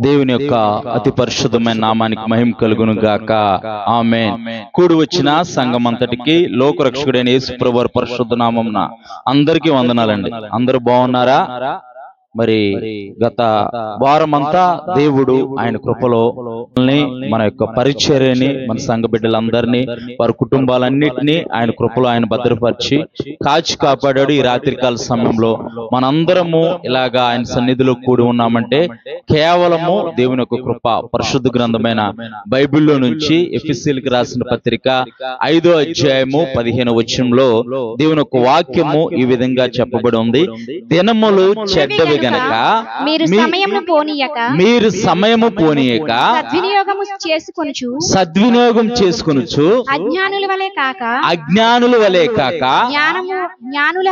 దేవుని యొక్క అతి పరిశుద్ధమైన నామానికి మహిమ కలుగును గాక. ఆమేన్. కూడి వచ్చిన సంఘం అంతటికి లోకరక్షకుడైన యేసుప్రభు వారి పరిశుద్ధ నామమున అందరికీ వందనాలండి. అందరూ బాగున్నారా? మరి గత వారమంతా దేవుడు ఆయన కృపలో మన యొక్క పరిచర్యని, మన సంఘ బిడ్డలందరినీ, వారి కుటుంబాలన్నిటినీ ఆయన కృపలో ఆయన భద్రపరిచి కాచి కాపాడాడు. ఈ రాత్రికాల సమయంలో మనందరము ఇలాగా ఆయన సన్నిధిలో కూడి ఉన్నామంటే కేవలము దేవుని యొక్క కృప. పరిశుద్ధ గ్రంథమైన బైబిల్లో నుంచి ఎఫెసీయులకు రాసిన పత్రిక 5వ అధ్యాయము 15వ వచనంలో దేవుని యొక్క వాక్యము ఈ విధంగా చెప్పబడి ఉంది. దినములు చెడ్డవి గనక మీరు సమయము పోనీయక సద్వినియోగం చేసుకొనుచు అజ్ఞానుల వలె కాక జ్ఞానుల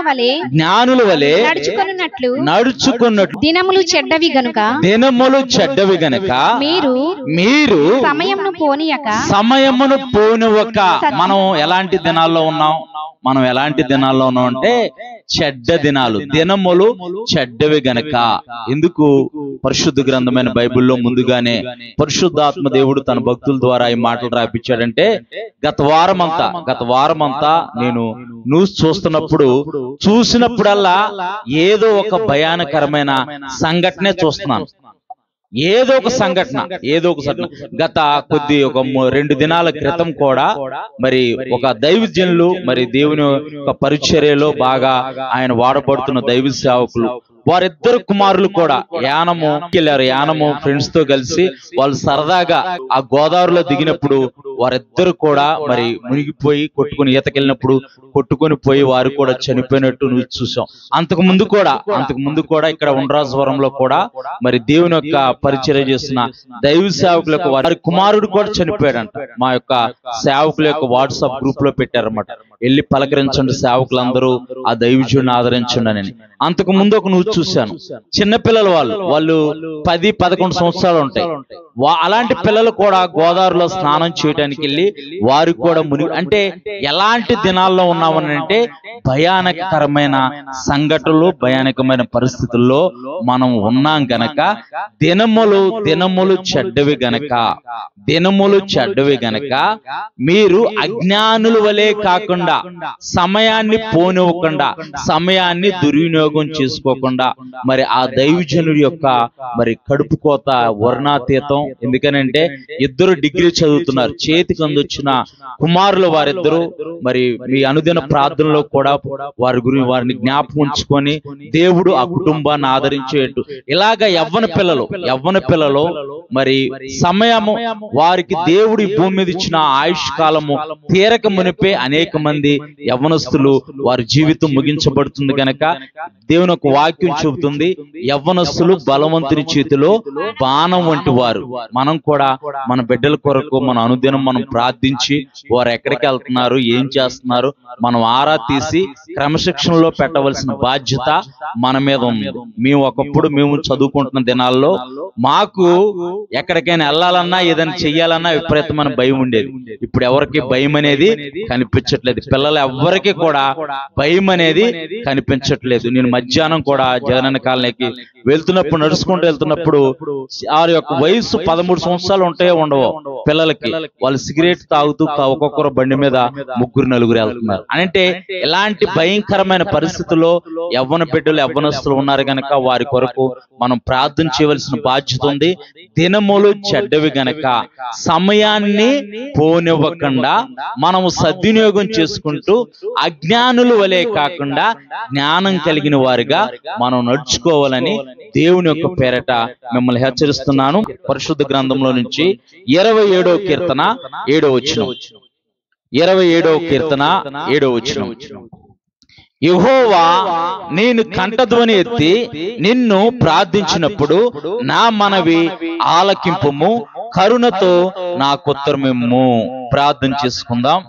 వలె నడుచుకున్నట్లు దినములు చెడ్డవి గనుక మీరు సమయమును పోనివ్వక. మనం ఎలాంటి దినాల్లో ఉన్నాం? మనం ఎలాంటి దినాల్లో ఉన్నాం అంటే చెడ్డ దినాలు. దినములు చెడ్డవి గనక. ఎందుకు? పరిశుద్ధ గ్రంథమైన బైబిల్లో ముందుగానే పరిశుద్ధాత్మ దేవుడు తన భక్తుల ద్వారా ఈ మాటలు రాయించాడంటే గత వారమంతా నేను న్యూస్ చూసినప్పుడల్లా ఏదో ఒక భయానకరమైన సంఘటనే చూస్తున్నాను. ఏదో ఒక సంఘటన. గత ఒక 2 దినాల క్రితం కూడా మరి ఒక దైవజనులు, మరి దేవుని యొక్క పరిచర్యలో బాగా ఆయన వాడబడుతున్న దైవ సేవకులు, వారిద్దరు కుమారులు కూడా యానము ఫ్రెండ్స్ తో కలిసి వాళ్ళు సరదాగా ఆ గోదావరిలో దిగినప్పుడు వారిద్దరు కూడా మరి మునిగిపోయి ఈతకెళ్ళినప్పుడు కొట్టుకొని పోయి వారు కూడా చనిపోయినట్టు నువ్వు చూసాం. అంతకు ముందు కూడా ఇక్కడ ఉండ్రాజవరంలో కూడా మరి దేవుని యొక్క పరిచర్య చేస్తున్న దైవ సేవకుల యొక్క వారి కుమారుడు కూడా చనిపోయాడంట. మా యొక్క సేవకుల యొక్క వాట్సాప్ గ్రూప్ లో పెట్టారన్నమాట. వెళ్ళి పలకరించండి సేవకులందరూ, ఆ దైవజుడిని ఆదరించండి అని. అంతకు ముందు ఒక నువ్వు చూశాను. చిన్నపిల్లలు వాళ్ళు 10-11 సంవత్సరాలు ఉంటాయి. అలాంటి పిల్లలు కూడా గోదావరిలో స్నానం చేయడానికి వెళ్ళి వారు కూడా అంటే ఎలాంటి దినాల్లో ఉన్నామని అంటే భయానకరమైన సంఘటనలు, భయానకమైన పరిస్థితుల్లో మనం ఉన్నాం గనక దినములు చెడ్డవి గనక మీరు అజ్ఞానుల వలె కాకుండా, సమయాన్ని పోనివ్వకుండా, సమయాన్ని దుర్వినియోగం చేసుకోకుండా, మరి ఆ దైవజనుడి యొక్క మరి కడుపు కోత వర్ణాతీతం. ఎందుకనంటే 2 డిగ్రీ చదువుతున్నారు. చేతికి అందొచ్చిన కుమారులు వారిద్దరూ. మరి మీ అనుదిన ప్రార్థనలో కూడా వారిని జ్ఞాపకం ఉంచుకొని దేవుడు ఆ కుటుంబాన్ని ఆదరించేట్టు ఇలాగ యవ్వన పిల్లలు మరి సమయము వారికి దేవుడు ఈ భూమి మీద ఇచ్చిన ఆయుష్ కాలము తీరక మునిపే అనేక మంది యవ్వనస్తులు వారి జీవితం ముగించబడుతుంది గనక దేవుని ఒక వాక్యం చెబుతుంది, యవ్వనస్తులు బలవంతుని చేతిలో బాణం వంటి వారు. మనం కూడా మన బిడ్డల కొరకు మన అనుదినం మనం ప్రార్థించి వారు ఎక్కడికి వెళ్తున్నారు, ఏం చేస్తున్నారు మనం ఆరా తీసి క్రమశిక్షణలో పెట్టవలసిన బాధ్యత మన మీద ఉంది. మేము చదువుకుంటున్న దినాల్లో మాకు ఎక్కడికైనా వెళ్ళాలన్నా ఏదైనా చెయ్యాలన్నా విపరీతమైన భయం ఉండేది. ఇప్పుడు ఎవరికి భయం అనేది కనిపించట్లేదు. పిల్లలు ఎవ్వరికి కూడా భయం అనేది కనిపించట్లేదు. నేను మధ్యాహ్నం కూడా జగనన్న కాలనీకి నడుచుకుంటూ వెళ్తున్నప్పుడు వారి యొక్క వయసు 13 సంవత్సరాలు ఉంటాయో ఉండవో పిల్లలకి, వాళ్ళు సిగరెట్ తాగుతూ ఒక్కొక్కరు బండి మీద 3-4 వెళ్తున్నారు. అంటే ఇలాంటి భయంకరమైన పరిస్థితుల్లో యవ్వనస్తులు ఉన్నారు గనక వారి కొరకు మనం ప్రార్థన చేయవలసిన బాధ్యత ఉంది. దినములు చెడ్డవి గనక సమయాన్ని పోనివ్వకుండా మనము సద్వినియోగం చేసుకుంటూ అజ్ఞానుల వలె కాకుండా జ్ఞానం కలిగిన వారిగా మనం నడుచుకోవాలని దేవుని యొక్క పేరట మిమ్మల్ని హెచ్చరిస్తున్నాను. పరిశుద్ధ గ్రంథంలో నుంచి 27వ కీర్తన 7వ వచనం. 27వ కీర్తన 7వ వచనం. యెహోవా, నేను కంఠధ్వని ఎత్తి నిన్ను ప్రార్థించినప్పుడు నా మనవి ఆలకింపుము, కరుణతో నాకు ఉత్తరమిమ్ము. ప్రార్థన చేసుకుందాం.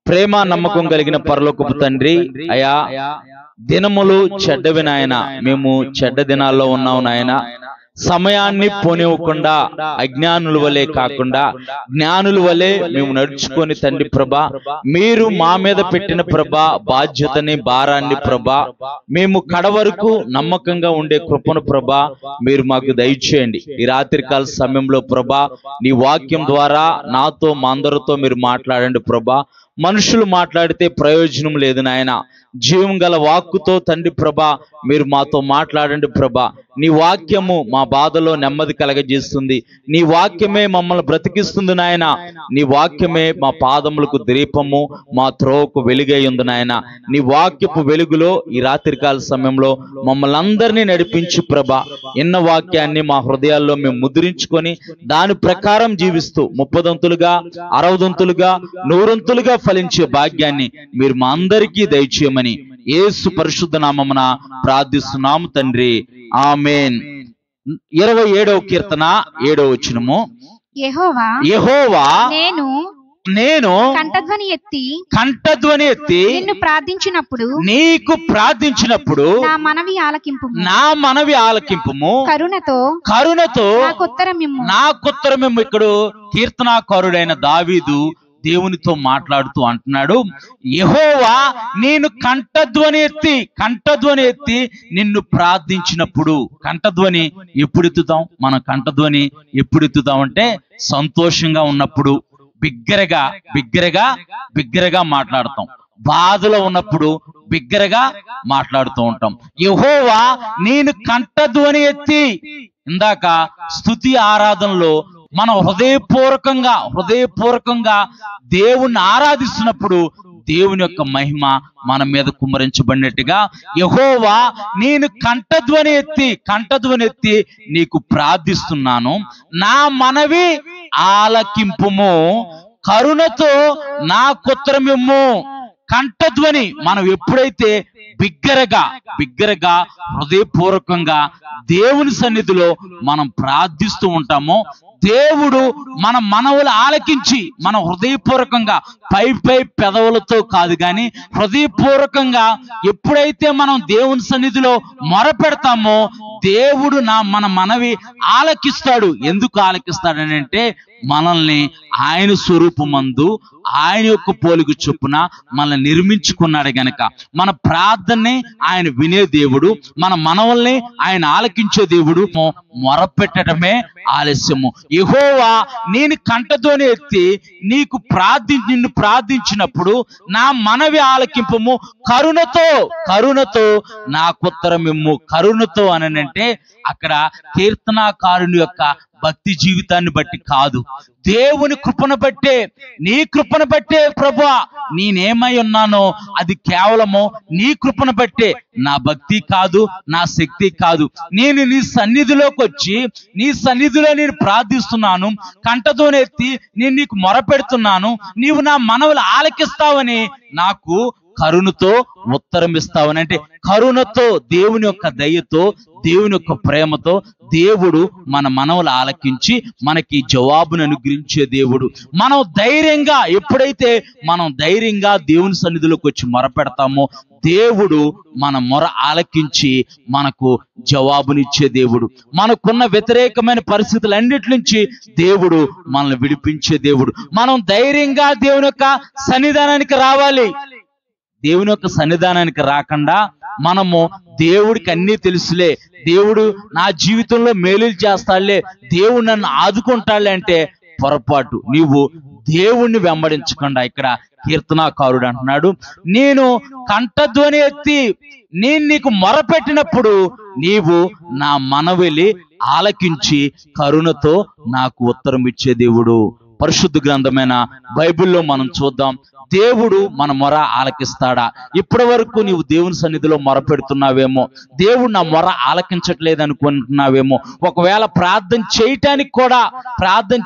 ప్రేమ నమ్మకం కలిగిన పరలోకపు తండ్రి, అయా దినములు చెడ్డవి నాయన, మేము చెడ్డ దినాల్లో ఉన్నాం నాయన. సమయాన్ని పోనివ్వకుండా అజ్ఞానుల వలె కాకుండా జ్ఞానుల వలె మేము నడుచుకొని తండ్రి ప్రభా, మీరు మా మీద పెట్టిన ప్రభా బాధ్యతని, భారాన్ని ప్రభా, మేము కడవరకు నమ్మకంగా ఉండే కృపను ప్రభా మీరు మాకు దయచేయండి. ఈ రాత్రికాల సమయంలో ప్రభా నీ వాక్యం ద్వారా నాతో మా అందరితో మీరు మాట్లాడండి ప్రభా. మనుషులు మాట్లాడితే ప్రయోజనం లేదు నాయన. జీవం గల వాక్కుతో తండ్రి ప్రభా మీరు మాతో మాట్లాడండి ప్రభా. నీ వాక్యము మా బాధలో నెమ్మది కలగజేస్తుంది. నీ వాక్యమే మమ్మల్ని బ్రతికిస్తుంది నాయన. నీ వాక్యమే మా పాదములకు దీపము, మా త్రోవకు వెలుగై ఉంది నాయన. నీ వాక్యపు వెలుగులో ఈ రాత్రికాల సమయంలో మమ్మల్ని అందరినీ నడిపించు ప్రభా. ఎన్న వాక్యాన్ని మా హృదయాల్లో మేము ముద్రించుకొని దాని ప్రకారం జీవిస్తూ 30 60 100 ఫలించే భాగ్యాన్ని మీరు మా అందరికీ దయచేయమని యేసు పరిశుద్ధ నామమున ప్రార్థిస్తున్నాము తండ్రి. ఆమేన్. 27వ కీర్తన 7వ వచనము. యెహోవా నేను కంఠధ్వని ఎత్తి నిన్ను ప్రార్థించినప్పుడు నీకు ప్రార్థించినప్పుడు నా మనవి ఆలకింపుము. కరుణతో నాకుత్తరమిమ్ము. ఇక్కడ కీర్తనాకారుడైన దావీదు దేవునితో మాట్లాడుతూ అంటున్నాడు, యెహోవా నేను కంఠధ్వని ఎత్తి నిన్ను ప్రార్థించినప్పుడు. కంఠధ్వని ఎప్పుడు ఎత్తుతాం? మనం కంఠధ్వని ఎప్పుడు ఎత్తుతాం అంటే సంతోషంగా ఉన్నప్పుడు బిగ్గరగా మాట్లాడతాం. బాధలో ఉన్నప్పుడు బిగ్గరగా మాట్లాడుతూ ఉంటాం. యెహోవా నేను కంఠధ్వని ఎత్తి. ఇందాక స్తుతి ఆరాధనలో మనం హృదయపూర్వకంగా దేవుణ్ణి ఆరాధిస్తున్నప్పుడు దేవుని యొక్క మహిమ మన మీద కుమ్మరించబడినట్టుగా యెహోవా నేను కంఠధ్వని ఎత్తి నీకు ప్రార్థిస్తున్నాను, నా మనవి ఆలకింపుము, కరుణతో నాకుత్తరమిమ్ము. కంఠధ్వని మనం ఎప్పుడైతే బిగ్గరగా హృదయపూర్వకంగా దేవుని సన్నిధిలో మనం ప్రార్థిస్తూ ఉంటామో దేవుడు మన మనవులు ఆలకించి, మన హృదయపూర్వకంగా పై పెదవులతో కాదు కానీ హృదయపూర్వకంగా ఎప్పుడైతే మనం దేవుని సన్నిధిలో మొరపెడతామో దేవుడు మన మనవి ఆలకిస్తాడు. ఎందుకు ఆలకిస్తాడని అంటే మనల్ని ఆయన స్వరూపమందు ఆయన యొక్క పోలిక చొప్పున మనల్ని నిర్మించుకున్నాడు గనక మన ప్రార్థనని ఆయన వినే దేవుడు, మన మనవల్ని ఆయన ఆలకించే దేవుడు. మొరపెట్టడమే ఆలస్యము. యెహోవా నేను కంఠధ్వని ఎత్తి నిన్ను ప్రార్థించినప్పుడు నా మనవి ఆలకింపము, కరుణతో నాకుత్తరమిమ్ము. కరుణతో అనంటే అక్కడ కీర్తనాకారుని యొక్క భక్తి జీవితాన్ని బట్టి కాదు, దేవుని కృపను బట్టే, నీ కృపను బట్టే ప్రభువా నేనేమై ఉన్నానో అది కేవలము నీ కృపను బట్టే. నా భక్తి కాదు, నా శక్తి కాదు. నేను నీ సన్నిధిలోకి వచ్చి నీ సన్నిధిలో నేను ప్రార్థిస్తున్నాను, కంఠధ్వని ఎత్తి నేను నీకు మొరపెడుతున్నాను, నీవు నా మనవులు ఆలకిస్తావని, నాకు కరుణతో ఉత్తరం ఇస్తావని. అంటే కరుణతో, దేవుని యొక్క దయతో, దేవుని యొక్క ప్రేమతో దేవుడు మన మనవులు ఆలకించి మనకి జవాబును అనుగ్రహించే దేవుడు. ఎప్పుడైతే మనం ధైర్యంగా దేవుని సన్నిధిలోకి వచ్చి మొరపెడతామో దేవుడు మన మొర ఆలకించి మనకు జవాబునిచ్చే దేవుడు. మనకున్న వ్యతిరేకమైన పరిస్థితులన్నిటి నుంచి దేవుడు మనల్ని విడిపించే దేవుడు. మనం ధైర్యంగా దేవుని యొక్క సన్నిధానానికి రావాలి. దేవుని యొక్క సన్నిధానానికి రాకుండా మనము దేవుడికి అన్నీ తెలుసులే, దేవుడు నా జీవితంలో మేలులు చేస్తాడులే, దేవుడు నన్ను ఆదుకుంటాడులే అంటే పొరపాటు. నీవు దేవుణ్ణి వెంబడించకుండా ఇక్కడ కీర్తనాకారుడు అంటున్నాడు, నేను కంఠధ్వని ఎత్తి నేను నీకు మొరపెట్టినప్పుడు నీవు నా మనవిని ఆలకించి కరుణతో నాకు ఉత్తరం ఇచ్చే దేవుడు. పరిశుద్ధ గ్రంథమైన బైబిల్లో మనం చూద్దాం, దేవుడు మన మొర ఆలకిస్తాడా? ఇప్పటి వరకు నీవు దేవుని సన్నిధిలో మొరపెడుతున్నావేమో, దేవుడు నా మొర ఆలకించట్లేదు అనుకుంటున్నావేమో. ఒకవేళ ప్రార్థన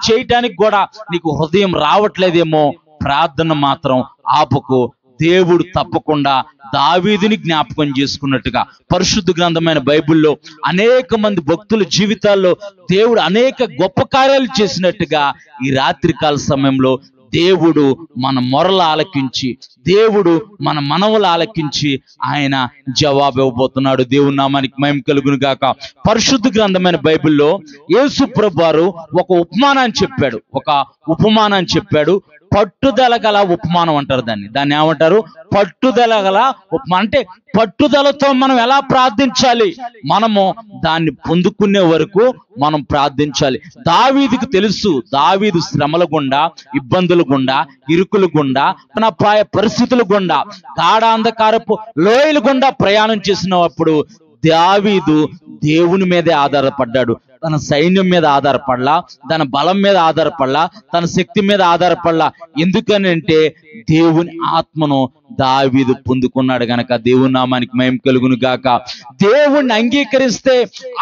చేయటానికి కూడా నీకు హృదయం రావట్లేదేమో. ప్రార్థన మాత్రం ఆపకు. దేవుడు తప్పకుండా దావీదుని జ్ఞాపకం చేసుకున్నట్టుగా పరిశుద్ధ గ్రంథమైన బైబిల్లో అనేక మంది భక్తుల జీవితాల్లో దేవుడు అనేక గొప్ప కార్యాలు చేసినట్టుగా ఈ రాత్రికాల సమయంలో దేవుడు మన మొరలు ఆలకించి, దేవుడు మన మనవులు ఆలకించి ఆయన జవాబు ఇవ్వబోతున్నాడు. దేవుని నామానికి మహిమ కలుగును గాక. పరిశుద్ధ గ్రంథమైన బైబిల్లో యేసు ప్రభువారు ఒక ఉపమానాన్ని చెప్పాడు. పట్టుదల గల ఉపమానం అంటారు దాన్ని ఏమంటారు? పట్టుదల గల ఉపమానం. అంటే పట్టుదలతో మనం ఎలా ప్రార్థించాలి, మనము దాన్ని పొందుకునే వరకు మనం ప్రార్థించాలి. దావీదుకు తెలుసు, దావీదు శ్రమల గుండా, ఇబ్బందుల గుండా, ఇరుకుల గుండా, ప్రాయ పరిస్థితుల గుండా, గాఢాంధకారపు లోయల గుండా ప్రయాణం చేసినప్పుడు దావీదు దేవుని మీదే ఆధారపడ్డాడు. తన సైన్యం మీద ఆధారపడలా, తన బలం మీద ఆధారపడలా, తన శక్తి మీద ఆధారపడలా. ఎందుకని అంటే దేవుని ఆత్మను దావీదు పొందుకున్నాడు గనక. దేవుని నామానికి మహిమ కలుగును గాక. దేవుణ్ణి అంగీకరిస్తే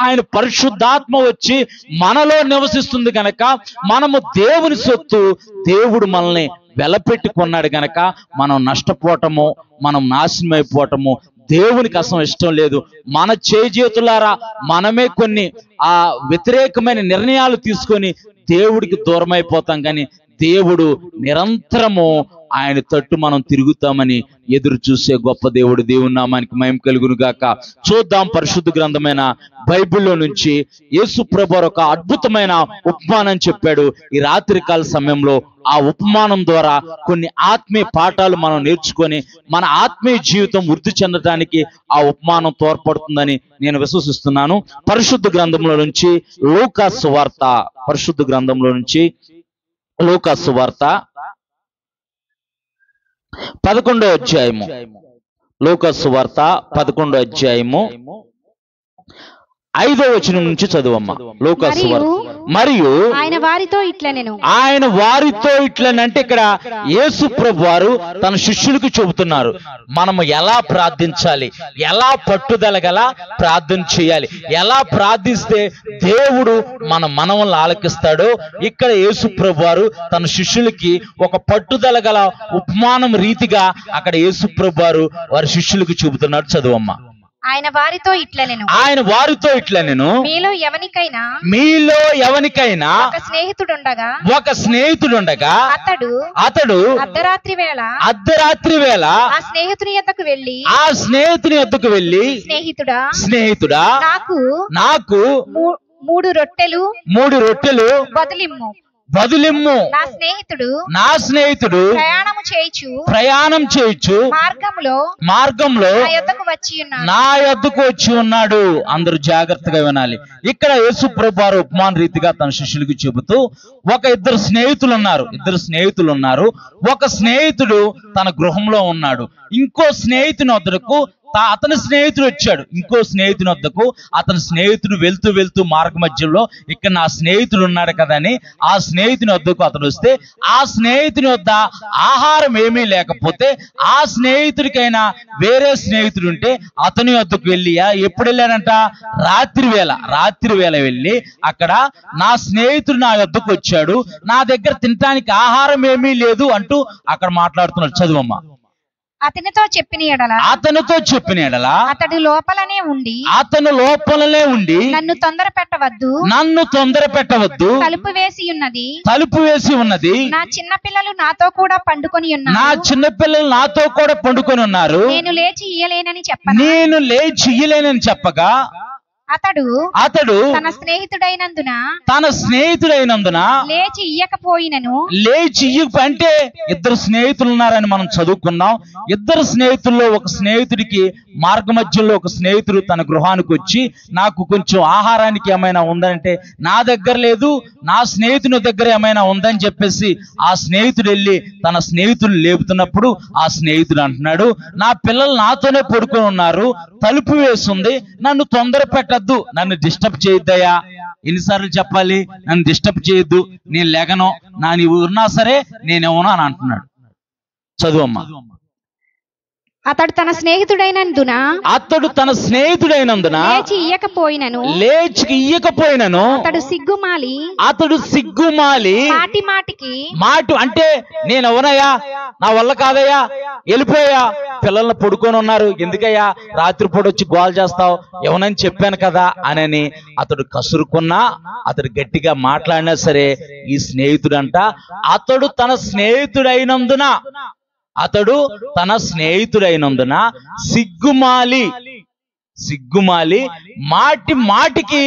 ఆయన పరిశుద్ధాత్మ వచ్చి మనలో నివసిస్తుంది గనక మనము దేవుని సొత్తు. దేవుడు మనల్ని వెలపెట్టుకున్నాడు గనక మనం నష్టపోవటము, మనం నాశనం అయిపోవటము దేవునికి అసలు ఇష్టం లేదు. మన చేజేతులారా మనమే కొన్ని వ్యతిరేకమైన నిర్ణయాలు తీసుకొని దేవుడికి దూరం అయిపోతాం. కానీ దేవుడు నిరంతరము ఆయన తట్టు మనం తిరుగుతామని ఎదురు చూసే గొప్ప దేవుడు. దేవుని నామానికి మహిమ కలుగును గాక. చూద్దాం పరిశుద్ధ గ్రంథమైన బైబిల్లో నుంచి యేసు ప్రభువారు ఒక అద్భుతమైన ఉపమానం చెప్పాడు. ఈ రాత్రికాల సమయంలో ఆ ఉపమానం ద్వారా కొన్ని ఆత్మీయ పాఠాలు మనం నేర్చుకొని మన ఆత్మీయ జీవితం వృద్ధి చెందడానికి ఆ ఉపమానం తోడ్పడుతుందని నేను విశ్వసిస్తున్నాను. పరిశుద్ధ గ్రంథంలో నుంచి లూకా సువార్త, పరిశుద్ధ గ్రంథంలో నుంచి లూకా సువార్త 11వ అధ్యాయము, లూకా సువార్త 11వ అధ్యాయము 5వ వచనం నుంచి చదువమ్మా. లూకా సువార్త. మరియు ఆయన వారితో ఇట్లనెను, అంటే ఇక్కడ యేసు ప్రభువారు తన శిష్యులకు చెబుతున్నారు మనము ఎలా ప్రార్థించాలి, ఎలా పట్టుదల గల ప్రార్థన చేయాలి, ఎలా ప్రార్థిస్తే దేవుడు మన మనవల్ని ఆలకిస్తాడో ఇక్కడ యేసు ప్రభువారు తన శిష్యులకి ఒక పట్టుదల గల ఉపమానం రీతిగా అక్కడ యేసు ప్రభువారు వారి శిష్యులకు చెబుతున్నాడు. చదువమ్మా. ఆయన వారితో ఇట్లనెను, మీలో ఎవనికైనా ఒక స్నేహితుడుండగా అతడు అర్ధరాత్రి వేళ ఆ స్నేహితుని యొద్దకు వెళ్ళి స్నేహితుడా నాకు 3 రొట్టెలు బదులిమ్ము, నా స్నేహితుడు ప్రయాణం చేయుచు మార్గంలో నా యొద్దకు వచ్చి ఉన్నాడు. అందరూ జాగ్రత్తగా వినాలి. ఇక్కడ యేసు ప్రభువారు ఉపమాన రీతిగా తన శిష్యులకు చెబుతూ ఇద్దరు స్నేహితులు ఉన్నారు. ఒక స్నేహితుడు తన గృహంలో ఉన్నాడు. ఇంకో స్నేహితుని వద్దకు అతని స్నేహితుడు వచ్చాడు. ఇంకో స్నేహితుని వద్దకు అతని స్నేహితుడు వెళ్తూ మార్గ మధ్యలో ఇక్కడ నా స్నేహితుడు ఉన్నాడు కదా అని ఆ స్నేహితుని వద్దకు అతను వస్తే ఆ స్నేహితుని వద్ద ఆహారం ఏమీ లేకపోతే ఆ స్నేహితుడికైనా వేరే స్నేహితుడు ఉంటే అతని వద్దకు వెళ్ళి ఎప్పుడు వెళ్ళాడంట? రాత్రి వేళ వెళ్ళి అక్కడ నా స్నేహితుడు నా వద్దకు వచ్చాడు, నా దగ్గర తినడానికి ఆహారం ఏమీ లేదు అంటూ అక్కడ మాట్లాడుతున్నాడు. చదువమ్మా. అతనితో చెప్పిన ఎడల అతడు లోపలనే ఉండి నన్ను తొందర పెట్టవద్దు, తలుపు వేసి ఉన్నది, నా చిన్న పిల్లలు నాతో కూడా పండుకొని ఉన్నారు, నేను లేచి ఇయ్యలేనని చెప్పగా అతడు తన స్నేహితుడైనందున లేచి ఇయ్యకపోయినను. అంటే ఇద్దరు స్నేహితులు ఉన్నారని మనం చదువుకున్నాం. ఇద్దరు స్నేహితుల్లో ఒక స్నేహితుడికి మార్గ మధ్యలో ఒక స్నేహితుడు తన గృహానికి వచ్చి నాకు కొంచెం ఆహారానికి ఏమైనా ఉందంటే నా దగ్గర లేదు, నా స్నేహితుని దగ్గర ఏమైనా ఉందని చెప్పేసి ఆ స్నేహితుడు వెళ్ళి తన స్నేహితులు లేపుతున్నప్పుడు ఆ స్నేహితుడు అంటున్నాడు, నా పిల్లలు నాతోనే పడుకొని ఉన్నారు, తలుపు వేస్తుంది, నన్ను తొందర పెట్టద్దు, నన్ను డిస్టర్బ్ చేయొద్దయ్యా. ఎన్నిసార్లు చెప్పాలి? నన్ను డిస్టర్బ్ చేయొద్దు, నేను లేగను, నీవు ఉన్నా సరే నేనేమోనా అని అంటున్నాడు. చదువమ్మా. అతడు తన స్నేహితుడైనందున లేచి ఇయ్యకపోయినను అతడు సిగ్గుమాలి మాటి అంటే నేను ఎవరయ్యా, నా వల్ల కాదయ్యా, వెళ్ళిపోయా, పిల్లల్ని పడుకొని ఉన్నారు, ఎందుకయ్యా రాత్రిపూట వచ్చి గోల్ చేస్తావు, ఎవనని చెప్పాను కదా అని అతడు కసురుకున్నా, అతడు గట్టిగా మాట్లాడినా సరే ఈ స్నేహితుడంట అతడు తన స్నేహితుడైనందున సిగ్గుమాలి మాటికి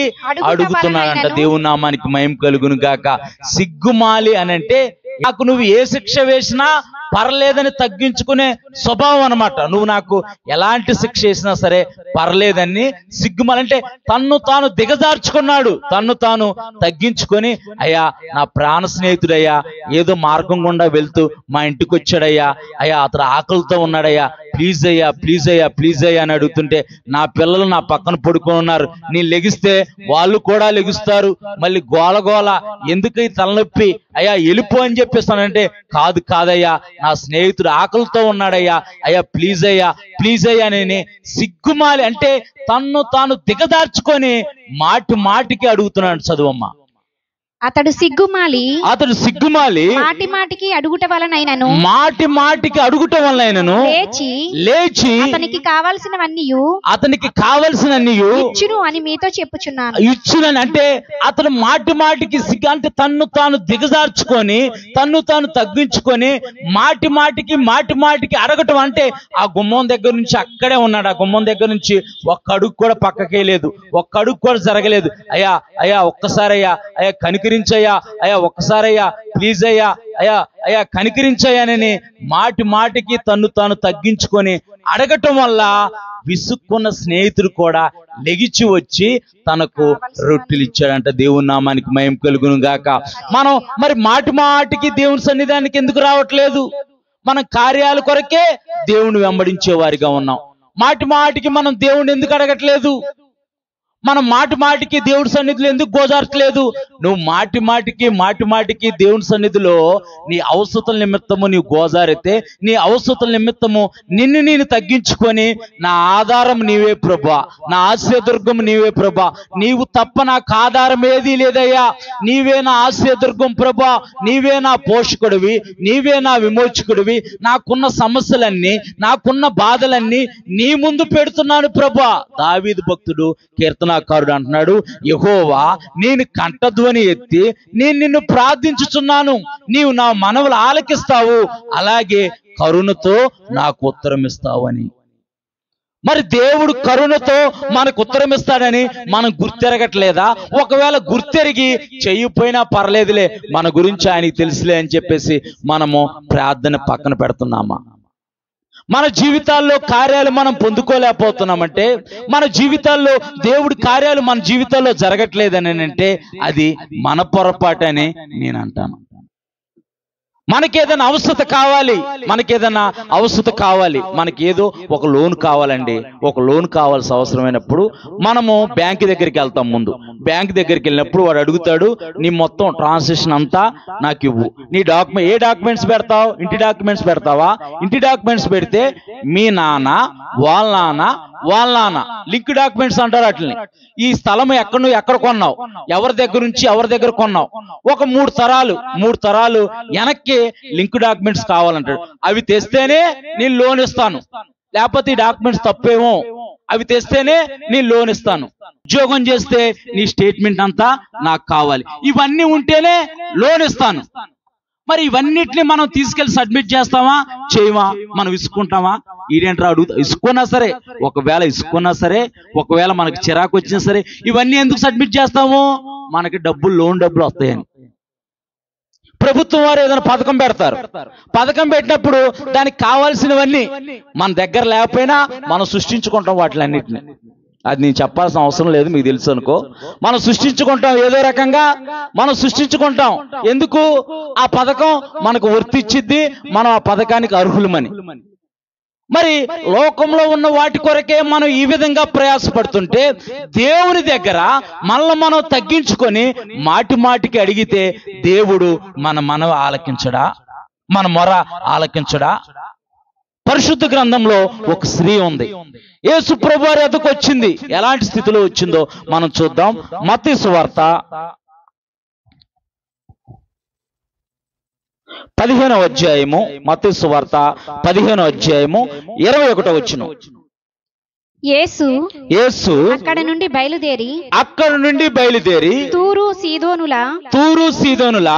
అడుగుతున్నాడంట. దేవుని నామానికి మహిమ కలుగును గాక. సిగ్గుమాలి అని అంటే నాకు నువ్వు ఏ శిక్ష వేసినా పర్లేదని తగ్గించుకునే స్వభావం అన్నమాట. నువ్వు నాకు ఎలాంటి శిక్ష వేసినా సరే పర్లేదని సిగ్గుమాలంటే తన్ను తాను దిగజార్చుకున్నాడు, తన్ను తాను తగ్గించుకొని, అయ్యా నా ప్రాణ స్నేహితుడయ్యా, ఏదో మార్గం గుండా వెళ్తూ మా ఇంటికి వచ్చాడయ్యా, అయ్యా అతడు ఆకలితో ఉన్నాడయ్యా, ప్లీజ్ అయ్యా అని అడుగుతుంటే, నా పిల్లలు నా పక్కన పడుకొని ఉన్నారు, నేను లెగిస్తే వాళ్ళు కూడా లెగుస్తారు, మళ్ళీ గోల ఎందుకు ఈ తలనొప్పి, అయ్యా వెళ్ళిపో అని చెప్పేస్తానంటే, కాదయ్యా నా స్నేహితుడు ఆకలితో ఉన్నాడయ్యా, అయ్యా ప్లీజ్ అయ్యా అని సిగ్గుమాలి అంటే తన్ను తాను దిగదార్చుకొని మాటికి అడుగుతున్నాడు. చదువమ్మ. అతడు సిగ్గుమాలి మాటికి అడుగుట వలనైనను లేచి అతనికి కావలసినవన్నీ ఇచ్చును అని మీతో చెప్పుచున్నాను. ఇచ్చునని అంటే అతను మాటికి సిగ్గు అంటే తన్ను తాను దిగజార్చుకొని తన్ను తాను తగ్గించుకొని మాటికి అడగటం అంటే ఆ గుమ్మం దగ్గర నుంచి అక్కడే ఉన్నాడు. ఆ గుమ్మం దగ్గర నుంచి ఒక్క అడుగు కూడా పక్కకే లేదు, ఒక్క అడుగు కూడా జరగలేదు. అయ్యా ఒక్కసారయ్యా, అయ్యా కనికరించయ్యా, అయ్యా ఒక్కసారయ్యా, ప్లీజ్ అయ్యా కనికరించయ్యానని మాటికి తన్ను తాను తగ్గించుకొని అడగటం వల్ల విసుక్కున్న స్నేహితుడు కూడా లెగిచి వచ్చి తనకు రొట్టెలు ఇచ్చాడంట. దేవుని నామానికి మహిమ కలుగును గాక. మనం మరి మాటికి దేవుని సన్నిధానికి ఎందుకు రావట్లేదు? మనం కార్యాల కొరకే దేవుని వెంబడించే వారిగా ఉన్నాం. మాటికి మనం దేవుని ఎందుకు అడగట్లేదు? మనం మాటికి దేవుడి సన్నిధిలో ఎందుకు గోజార్చలేదు? నువ్వు మాటికి దేవుని సన్నిధిలో నీ అవసరతల నిమిత్తము నీవు గోజారితే, నీ అవసరతల నిమిత్తము నేను తగ్గించుకొని, నా ఆధారం నీవే ప్రభా, నా ఆశ్రయదుర్గం నీవే ప్రభా, నీవు తప్ప నాకు ఆధారం ఏదీ లేదయ్యా, నీవే నా ఆశ్రయదుర్గం ప్రభా, నీవే నా పోషకుడివి, నీవే నా విమోచకుడివి, నాకున్న సమస్యలన్నీ నాకున్న బాధలన్నీ నీ ముందు పెడుతున్నాను ప్రభా. దావీదు భక్తుడు కీర్తనాకారుడు అంటున్నాడు, యెహోవా నేను కంఠధ్వని ఎత్తి నేను నిన్ను ప్రార్థించుచున్నాను, నీవు నా మనవులు ఆలకిస్తావు, అలాగే కరుణతో నాకు ఉత్తరం ఇస్తావు అని. మరి దేవుడు కరుణతో మనకు ఉత్తరం ఇస్తాడని మనం గుర్తెరగట్లేదా? ఒకవేళ గుర్తెరిగి చెయ్యిపోయినా పర్లేదులే, మన గురించి ఆయనకి తెలుసులే అని చెప్పేసి మనము ప్రార్థన పక్కన పెడుతున్నామా? మన జీవితాల్లో కార్యాలు మనం పొందుకోలేకపోతున్నామంటే, మన జీవితాల్లో దేవుడి కార్యాలు మన జీవితాల్లో జరగట్లేదని అంటే అది మన పొరపాటు అని నేను అంటాను. మనకేదైనా అవసరత కావాలి, మనకేదో ఒక లోన్ కావాలండి. ఒక లోన్ కావాల్సిన అవసరమైనప్పుడు మనము బ్యాంక్ దగ్గరికి వెళ్తాం. ముందు బ్యాంక్ దగ్గరికి వెళ్ళినప్పుడు వాడు అడుగుతాడు, నీ మొత్తం ట్రాన్సాక్షన్ అంతా నాకు ఇవ్వు, నీ ఏ డాక్యుమెంట్స్ పెడతావు? ఇంటి డాక్యుమెంట్స్ పెడతావా? ఇంటి డాక్యుమెంట్స్ పెడితే మీ నాన్న వాళ్ళ నాన్న లింక్ డాక్యుమెంట్స్ అంటారు వాటిని. ఈ స్థలం ఎక్కడ కొన్నావు, ఎవరి దగ్గర కొన్నావు, ఒక మూడు తరాలు వెనక్కి లింక్ డాక్యుమెంట్స్ కావాలంటాడు. అవి తెస్తేనే నేను లోన్ ఇస్తాను, లేకపోతే ఈ డాక్యుమెంట్స్ తప్పేమో, అవి తెస్తేనే నేను లోన్ ఇస్తాను. ఉద్యోగం చేస్తే నీ స్టేట్మెంట్ అంతా నాకు కావాలి, ఇవన్నీ ఉంటేనే లోన్ ఇస్తాను. మరి ఇవన్నిటిని మనం తీసుకెళ్లి సబ్మిట్ చేస్తామా, చేయమా? మనం ఇసుకుంటామా? ఈడేంట్రా అడుగుతా, ఇసుకున్నా సరే ఒకవేళ మనకు చిరాకు వచ్చినా సరే ఇవన్నీ ఎందుకు సబ్మిట్ చేస్తాము? మనకి లోన్ డబ్బులు వస్తాయని. ప్రభుత్వం వారు ఏదైనా పథకం పెడతారు, పథకం పెట్టినప్పుడు దానికి కావాల్సినవన్నీ మన దగ్గర లేకపోయినా మనం సృష్టించుకుంటాం వాటిలన్నిటిని. అది నేను చెప్పాల్సిన అవసరం లేదు, మీకు తెలుసు అనుకో. మనం సృష్టించుకుంటాం, ఏదో రకంగా మనం సృష్టించుకుంటాం. ఎందుకు? ఆ పథకం మనకు వర్తిచ్చిద్ది, మనం ఆ పథకానికి అర్హులమని. మరి లోకంలో ఉన్న వాటి కొరకే మనం ఈ విధంగా ప్రయాసపడుతుంటే, దేవుని దగ్గర మనం తగ్గించుకొని మాటికి అడిగితే దేవుడు మన ఆలకించడా? మన మొర ఆలకించడా? పరిశుద్ధ గ్రంథంలో ఒక స్త్రీ ఉంది. యేసు ప్రభువు వారి వద్దకు వచ్చింది. ఎలాంటి స్థితిలో వచ్చిందో మనం చూద్దాం. మత్తయి సువార్త 15వ అధ్యాయము, మత్తయి సువార్త 15వ అధ్యాయము 21వ వచనం. యేసు అక్కడ నుండి బయలుదేరి తూరు సీదోనుల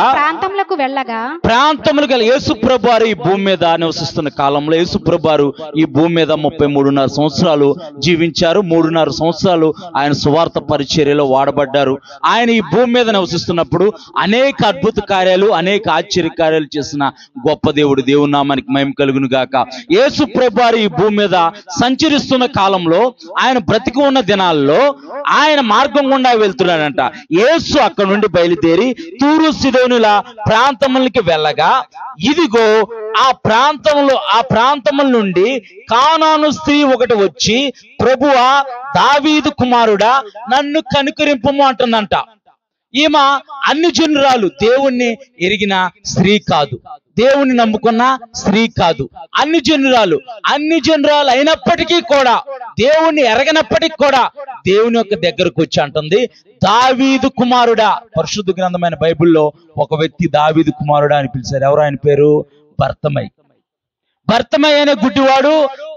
ప్రాంతములకు యేసు ప్రభువారు ఈ భూమి మీద నివసిస్తున్న కాలంలో యేసు ప్రభువారు ఈ భూమి మీద 33.5 సంవత్సరాలు జీవించారు. 3.5 సంవత్సరాలు ఆయన సువార్త పరిచర్యలో వాడబడ్డారు. ఆయన ఈ భూమి మీద నివసిస్తున్నప్పుడు అనేక అద్భుత కార్యాలు, అనేక ఆశ్చర్య కార్యాలు చేసిన గొప్ప దేవుడు. దేవుని నామానికి మహిమ కలుగును గాక. యేసు ప్రభువారు ఈ భూమి మీద సంచరిస్తున్న కాలంలో, ఆయన బ్రతికి ఉన్న దినాల్లో ఆయన మార్గం గుండా వెళ్తున్నాడంట. యేసు అక్కడ నుండి బయలుదేరి తూరు సీదోనుల ప్రాంతములకి వెళ్ళగా, ఇదిగో ఆ ప్రాంతముల నుండి కానాను స్త్రీ ఒకటి వచ్చి, ప్రభువా, దావీదు కుమారుడా, నన్ను కనుకరింపుము అంటుందంట. ఈమె అన్ని జనురాలు, దేవుణ్ణి ఎరిగిన స్త్రీ కాదు, దేవుణ్ణి నమ్ముకున్న స్త్రీ కాదు. అన్ని జనురాలు అయినప్పటికీ కూడా, దేవుణ్ణి ఎరగనప్పటికీ కూడా దేవుని యొక్క దగ్గరకు వచ్చి అంటుంది, దావీదు కుమారుడా. పరిశుద్ధ గ్రంథమైన బైబిల్లో ఒక వ్యక్తి దావీదు కుమారుడా అని పిలిచారు. ఎవరు ఆయన పేరు? భర్తమై అనే గుడ్డివాడు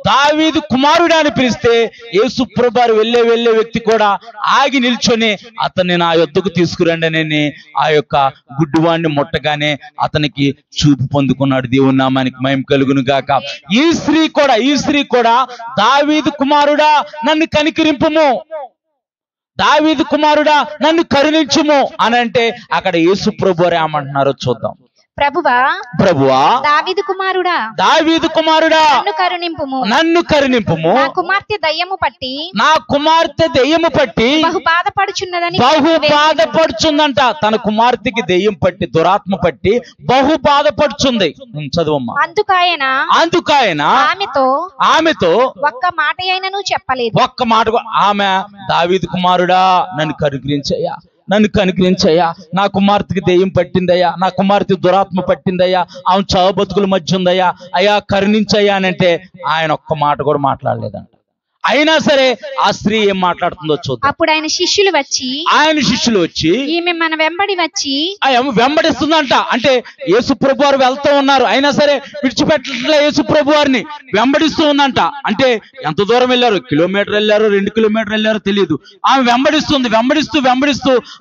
దావీదు కుమారుడా అని పిలిస్తే, యేసు ప్రభువారు వెళ్ళే వ్యక్తి కూడా ఆగి నిల్చొని, అతన్ని నా యొద్దకు తీసుకురండి అని ఆ యొక్క గుడ్డివాడిని ముట్టగానే అతనికి చూపు పొందుకున్నాడు. దేవుని నామానికి మహిమ కలుగును గాక. ఈ స్త్రీ కూడా దావీదు కుమారుడా, నన్ను కనికరింపుము, దావీదు కుమారుడా, నన్ను కరుణించుము అని అంటే, అక్కడ యేసు ప్రభువారు ఏమంటున్నారో చూద్దాం. ప్రభువా, దావీదు కుమారుడా, నన్ను కరుణింపుము, నా కుమార్తె దయ్యము పట్టి బహు బాధపడుచుందంట. తన కుమార్తెకి దెయ్యం పట్టి, దురాత్మ పట్టి బహు బాధపడుచుంది. చదువమ్మా. అందుకాయన ఆమెతో ఒక్క మాట అయినను చెప్పలేదు. ఒక్క మాట. ఆమె, దావీదు కుమారుడా, నన్ను కనుకరించయ్యా, నా కుమార్తెకి దెయ్యం పట్టిందయ్యా, నా కుమార్తె దురాత్మ పట్టిందయ్యా, ఆమె చావు బతుకుల మధ్య ఉందయ్యా, అయ్యా కరుణించయ్యా అని అంటే ఆయన ఒక్క మాట కూడా మాట్లాడలేదంట. అయినా సరే ఆ స్త్రీ ఏం మాట్లాడుతుందో చూద్దాం. అప్పుడు ఆయన శిష్యులు వచ్చి ఈమె మన వెంబడిస్తుందంట. అంటే యేసు ప్రభువారు వెళ్తూ ఉన్నారు, అయినా సరే విడిచిపెట్టలే యేసు ప్రభువారిని, వెంబడిస్తూ ఉందంట. అంటే ఎంత దూరం వెళ్ళారు? కిలోమీటర్ వెళ్ళారు, 2 కిలోమీటర్లు వెళ్ళారో తెలియదు. ఆమె వెంబడిస్తూ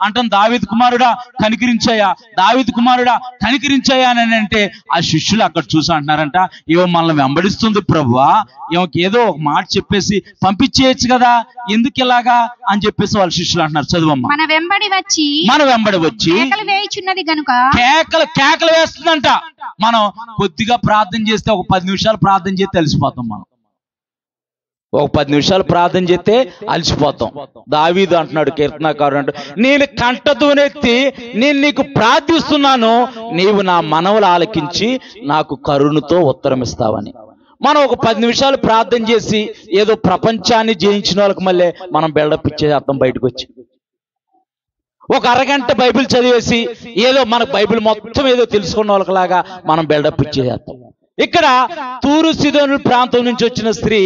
అంటాం, దావీదు కుమారుడా కనికరించాయా, దావీదు కుమారుడా కనికరించాయా అని అంటే, ఆ శిష్యులు అక్కడ చూసి అంటున్నారంట, ఇవ మనల్ని వెంబడిస్తుంది ప్రభువా, ఈమెకి ఏదో ఒక మాట చెప్పేసి పంపించేయచ్చు కదా, ఎందుకు ఇలాగా అని చెప్పేసి వాళ్ళ శిష్యులు అంటున్నారు. చదువమ్మ. మన వెంబడి వచ్చి కేకలు వేస్తుందంట. మనం కొద్దిగా ప్రార్థన చేస్తే, ఒక 10 నిమిషాలు ప్రార్థన చేస్తే తెలిసిపోతాం. మనం ఒక 10 నిమిషాలు ప్రార్థన చేస్తే అలసిపోతాం. దావీదు అంటున్నాడు, కీర్తనకారుడు అంటాడు, నేను కంఠధ్వనెత్తి నేను నీకు ప్రార్థిస్తున్నాను, నీవు నా మనవులు ఆలకించి నాకు కరుణతో ఉత్తరం ఇస్తావని. మనం ఒక 10 నిమిషాలు ప్రార్థన చేసి ఏదో ప్రపంచాన్ని జయించిన వాళ్ళకి మళ్ళీ మనం బిల్డప్ ఇచ్చేస్తాం. బయటకు వచ్చి ఒక అరగంట బైబిల్ చదివేసి ఏదో మన బైబిల్ మొత్తం ఏదో తెలుసుకున్న వాళ్ళకిలాగా మనం బిల్డప్ ఇచ్చేస్తాం. ఇక్కడ తూరు సీదోను ప్రాంతం నుంచి వచ్చిన స్త్రీ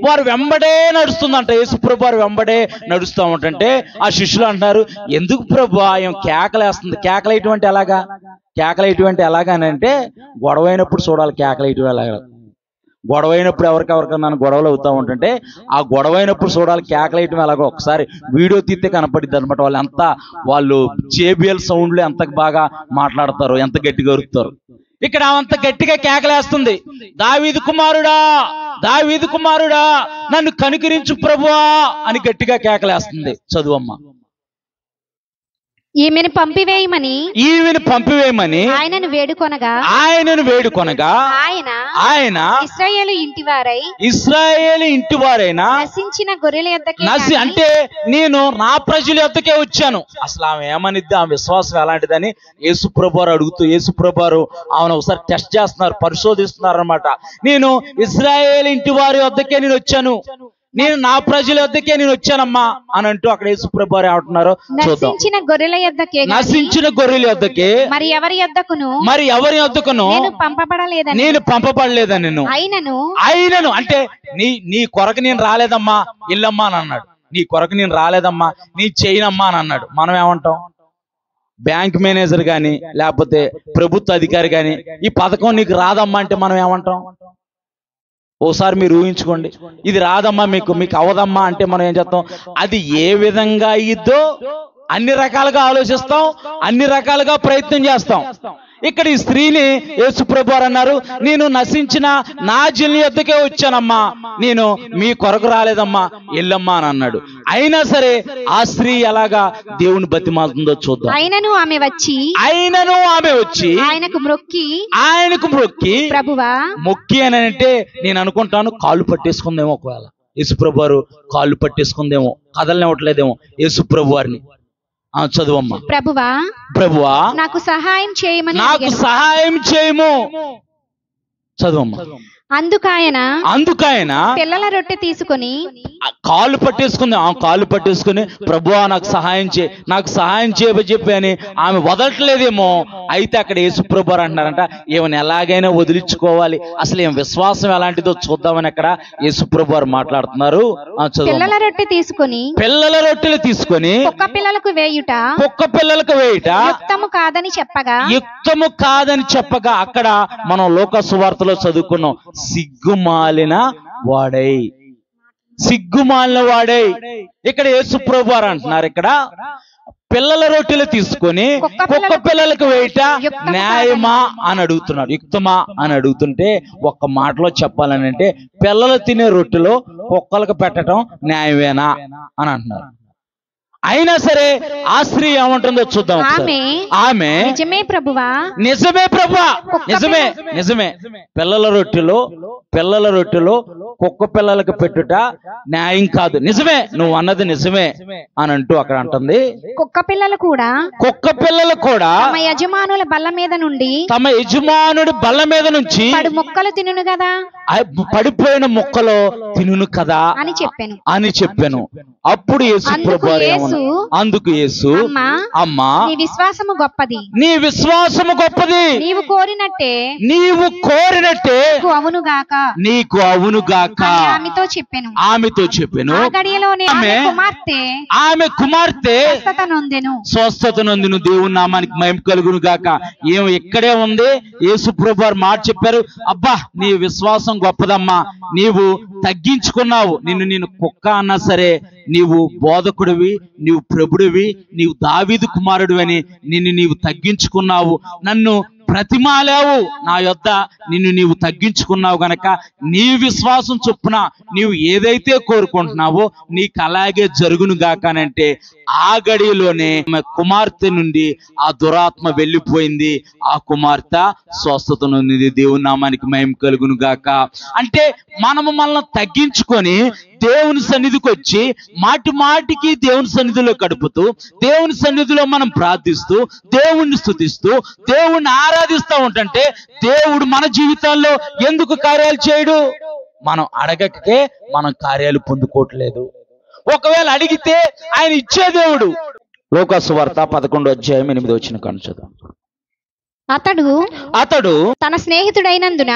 వారు వెంబడే నడుస్తుందంట. యేసు ప్రభు వారు వెంబడే నడుస్తూ ఉంటుంటే ఆ శిష్యులు అంటున్నారు, ఎందుకు ప్రభు ఏం కేకలేస్తుంది? కేకలేటువంటి ఎలాగా అని అంటే, గొడవైనప్పుడు చూడాలి కేకలేయటం ఎలాగా. గొడవైనప్పుడు ఎవరికన్నా గొడవలు అవుతూ ఉంటుంటే, ఆ గొడవైనప్పుడు చూడాలి కేకలేయటం ఎలాగో. ఒకసారి వీడియో తీస్తే కనపడిద్ది అనమాట. వాళ్ళు జేబిఎల్ సౌండ్లు ఎంత బాగా మాట్లాడతారు, ఎంత గట్టిగా అరుస్తారు. ఇక్కడ అంత గట్టిగా కేకలేస్తుంది, దావీదు కుమారుడా నన్ను కనుకరించు ప్రభువా అని గట్టిగా కేకలేస్తుంది. చదువమ్మ. ఈమెను పంపివేయమని ఆయనను వేడుకొనగా ఆయన ఇశ్రాయేలు ఇంటివారైనా నశించిన గొర్రెల యొద్దకే, అంటే నేను నా ప్రజల యొద్దకే వచ్చాను. అసలు ఆమె ఏమనిద్ది, ఆమె విశ్వాసం ఎలాంటిదని యేసు ప్రభువారు అడుగుతూ, యేసు ప్రభువారు ఆమెను ఒకసారి టెస్ట్ చేస్తున్నారు, పరిశోధిస్తున్నారు అనమాట. నేను ఇశ్రాయేలు ఇంటి వారి వద్దకే నేను వచ్చాను, నేను నా ప్రజల వద్దకే నేను వచ్చానమ్మా అని అంటూ అక్కడ యేసుప్రభు వారు ఏమంటున్నారో చూద్దాం. నశించిన గొర్రెల యొద్దకే నశించిన గొర్రెల వద్దకే మరి ఎవరి యొద్దకును నేను పంపబడలేదని అయినను అంటే నీ కొరకు నేను రాలేదమ్మా ఇల్లమ్మా అని అన్నాడు. నీ కొరకు నేను రాలేదమ్మా నీ చేయనమ్మా అని అన్నాడు. మనం ఏమంటాం? బ్యాంక్ మేనేజర్ గాని లేకపోతే ప్రభుత్వ అధికారి గాని ఈ పథకం నీకు రాదమ్మా అంటే మనం ఏమంటాం? ఓసారి మీరు ఊహించుకోండి, ఇది రాదమ్మా మీకు అవదమ్మా అంటే మనం ఏం చేస్తాం? అది ఏ విధంగా అయ్యిద్దో అన్ని రకాలుగా ఆలోచిస్తాం, అన్ని రకాలుగా ప్రయత్నం చేస్తాం. ఇక్కడ ఈ స్త్రీని యేసుప్రభు వారు అన్నారు, నేను నశించిన నా జనుల యొద్దకే వచ్చానమ్మా, నేను మీ కొరకు రాలేదమ్మా, ఎల్లమ్మా అని అన్నాడు. అయినా సరే ఆ స్త్రీ ఎలాగా దేవుని బతిమాలుతుందో చూద్దాం. ఆయనను ఆమె వచ్చి ఆయనకు మొక్కి ప్రభువా మొక్కి అని అంటే నేను అనుకుంటాను కాళ్ళు పట్టేసుకుందేమో. ఒకవేళ యేసుప్రభు వారు కాళ్ళు పట్టేసుకుందేమో, కదలనివ్వట్లేదేమో యేసుప్రభు వారిని. చదువమ్మా. ప్రభువా నాకు సహాయం చేయము. చదువమ్మా. అందుకాయన పిల్లల రొట్టె తీసుకొని కాళ్ళు పట్టేసుకుని ప్రభువా నాకు సహాయం చేయమని చెప్పి అని ఆమె వదలట్లేదేమో. అయితే అక్కడ యేసుప్రభు వారు అంటున్నారంట, ఏమైనా ఎలాగైనా వదిలించుకోవాలి, అసలు ఏం విశ్వాసం ఎలాంటిదో చూద్దామని అక్కడ యేసుప్రభు వారు మాట్లాడుతున్నారు. పిల్లల రొట్టెలు తీసుకొని కుక్క పిల్లలకు వేయుట యుక్తము కాదని చెప్పగా అక్కడ మనం లోక సువార్తలో చదువుకున్నాం, సిగ్గుమాలిన వాడై. ఇక్కడ యేసుప్రభు వారు అంటున్నారు, ఇక్కడ పిల్లల రొట్టెలు తీసుకొని కుక్క పిల్లలకు వేయట న్యాయమా అని అడుగుతున్నాడు, యుక్తమా అని అడుగుతుంటే ఒక్క మాటలో చెప్పాలని అంటే పిల్లలు తినే రొట్టెలో కుక్కలకు పెట్టడం న్యాయమేనా అని అంటున్నారు. అయినా సరే ఆ స్త్రీ ఏమంటుందో చూద్దాం. ఆమె నిజమే ప్రభువా నిజమే పిల్లల రొట్టెలో కుక్క పిల్లలకు పెట్టుట న్యాయం కాదు, నిజమే నువ్వు అన్నది నిజమే అని అంటూ అక్కడ అంటుంది. కుక్క పిల్లలు కూడా తమ యజమానుడి బల్ల మీద నుంచి మొక్కలు తినును కదా, పడిపోయిన మొక్కలో తినును కదా అని చెప్పాను. అప్పుడు అందుకు యేసు అమ్మా నీ విశ్వాసము గొప్పది, నీవు కోరినట్టే నీకు అవునుగాక ఆమెతో చెప్పాను. ఆమె కుమార్తె స్వస్థత నొందెను. దేవుని నామానికి మహిమ కలుగును గాక. ఏం ఇక్కడే ఉంది, యేసుప్రభు వారు మాట చెప్పారు, అబ్బా నీ విశ్వాసం గొప్పదమ్మా, నీవు తగ్గించుకున్నావు. నేను కుక్క అన్నా సరే నీవు బోధకుడివి, నీవు ప్రభుడివి, నీవు దావీదు కుమారుడివి అని నీవు తగ్గించుకున్నావు, నన్ను ప్రతిమాలావు, నా యొద్ద నీవు తగ్గించుకున్నావు గనక నీ విశ్వాసం చొప్పున నీవు ఏదైతే కోరుకుంటున్నావో నీకు అలాగే జరుగును గాకనంటే ఆ గడిలోనే కుమార్తె నుండి ఆ దురాత్మ వెళ్ళిపోయింది. ఆ కుమార్తె స్వస్థత నొందింది. దేవుని నామానికి మహిమ కలుగును గాక. అంటే మనల్ని తగ్గించుకొని దేవుని సన్నిధికి వచ్చి మాటికి దేవుని సన్నిధిలో గడుపుతూ, దేవుని సన్నిధిలో మనం ప్రార్థిస్తూ, దేవుణ్ణి స్తుతిస్తూ, దేవుణ్ణి ఆరాధిస్తూ ఉంటుంటే దేవుడు మన జీవితాల్లో ఎందుకు కార్యాలు చేయడు? మనం అడగకే మనం కార్యాలు పొందుకోవట్లేదు. ఒకవేళ అడిగితే ఆయన ఇచ్చే దేవుడు. లోకాసు వార్త 11:8 చదువు. అతడు తన స్నేహితుడైనందున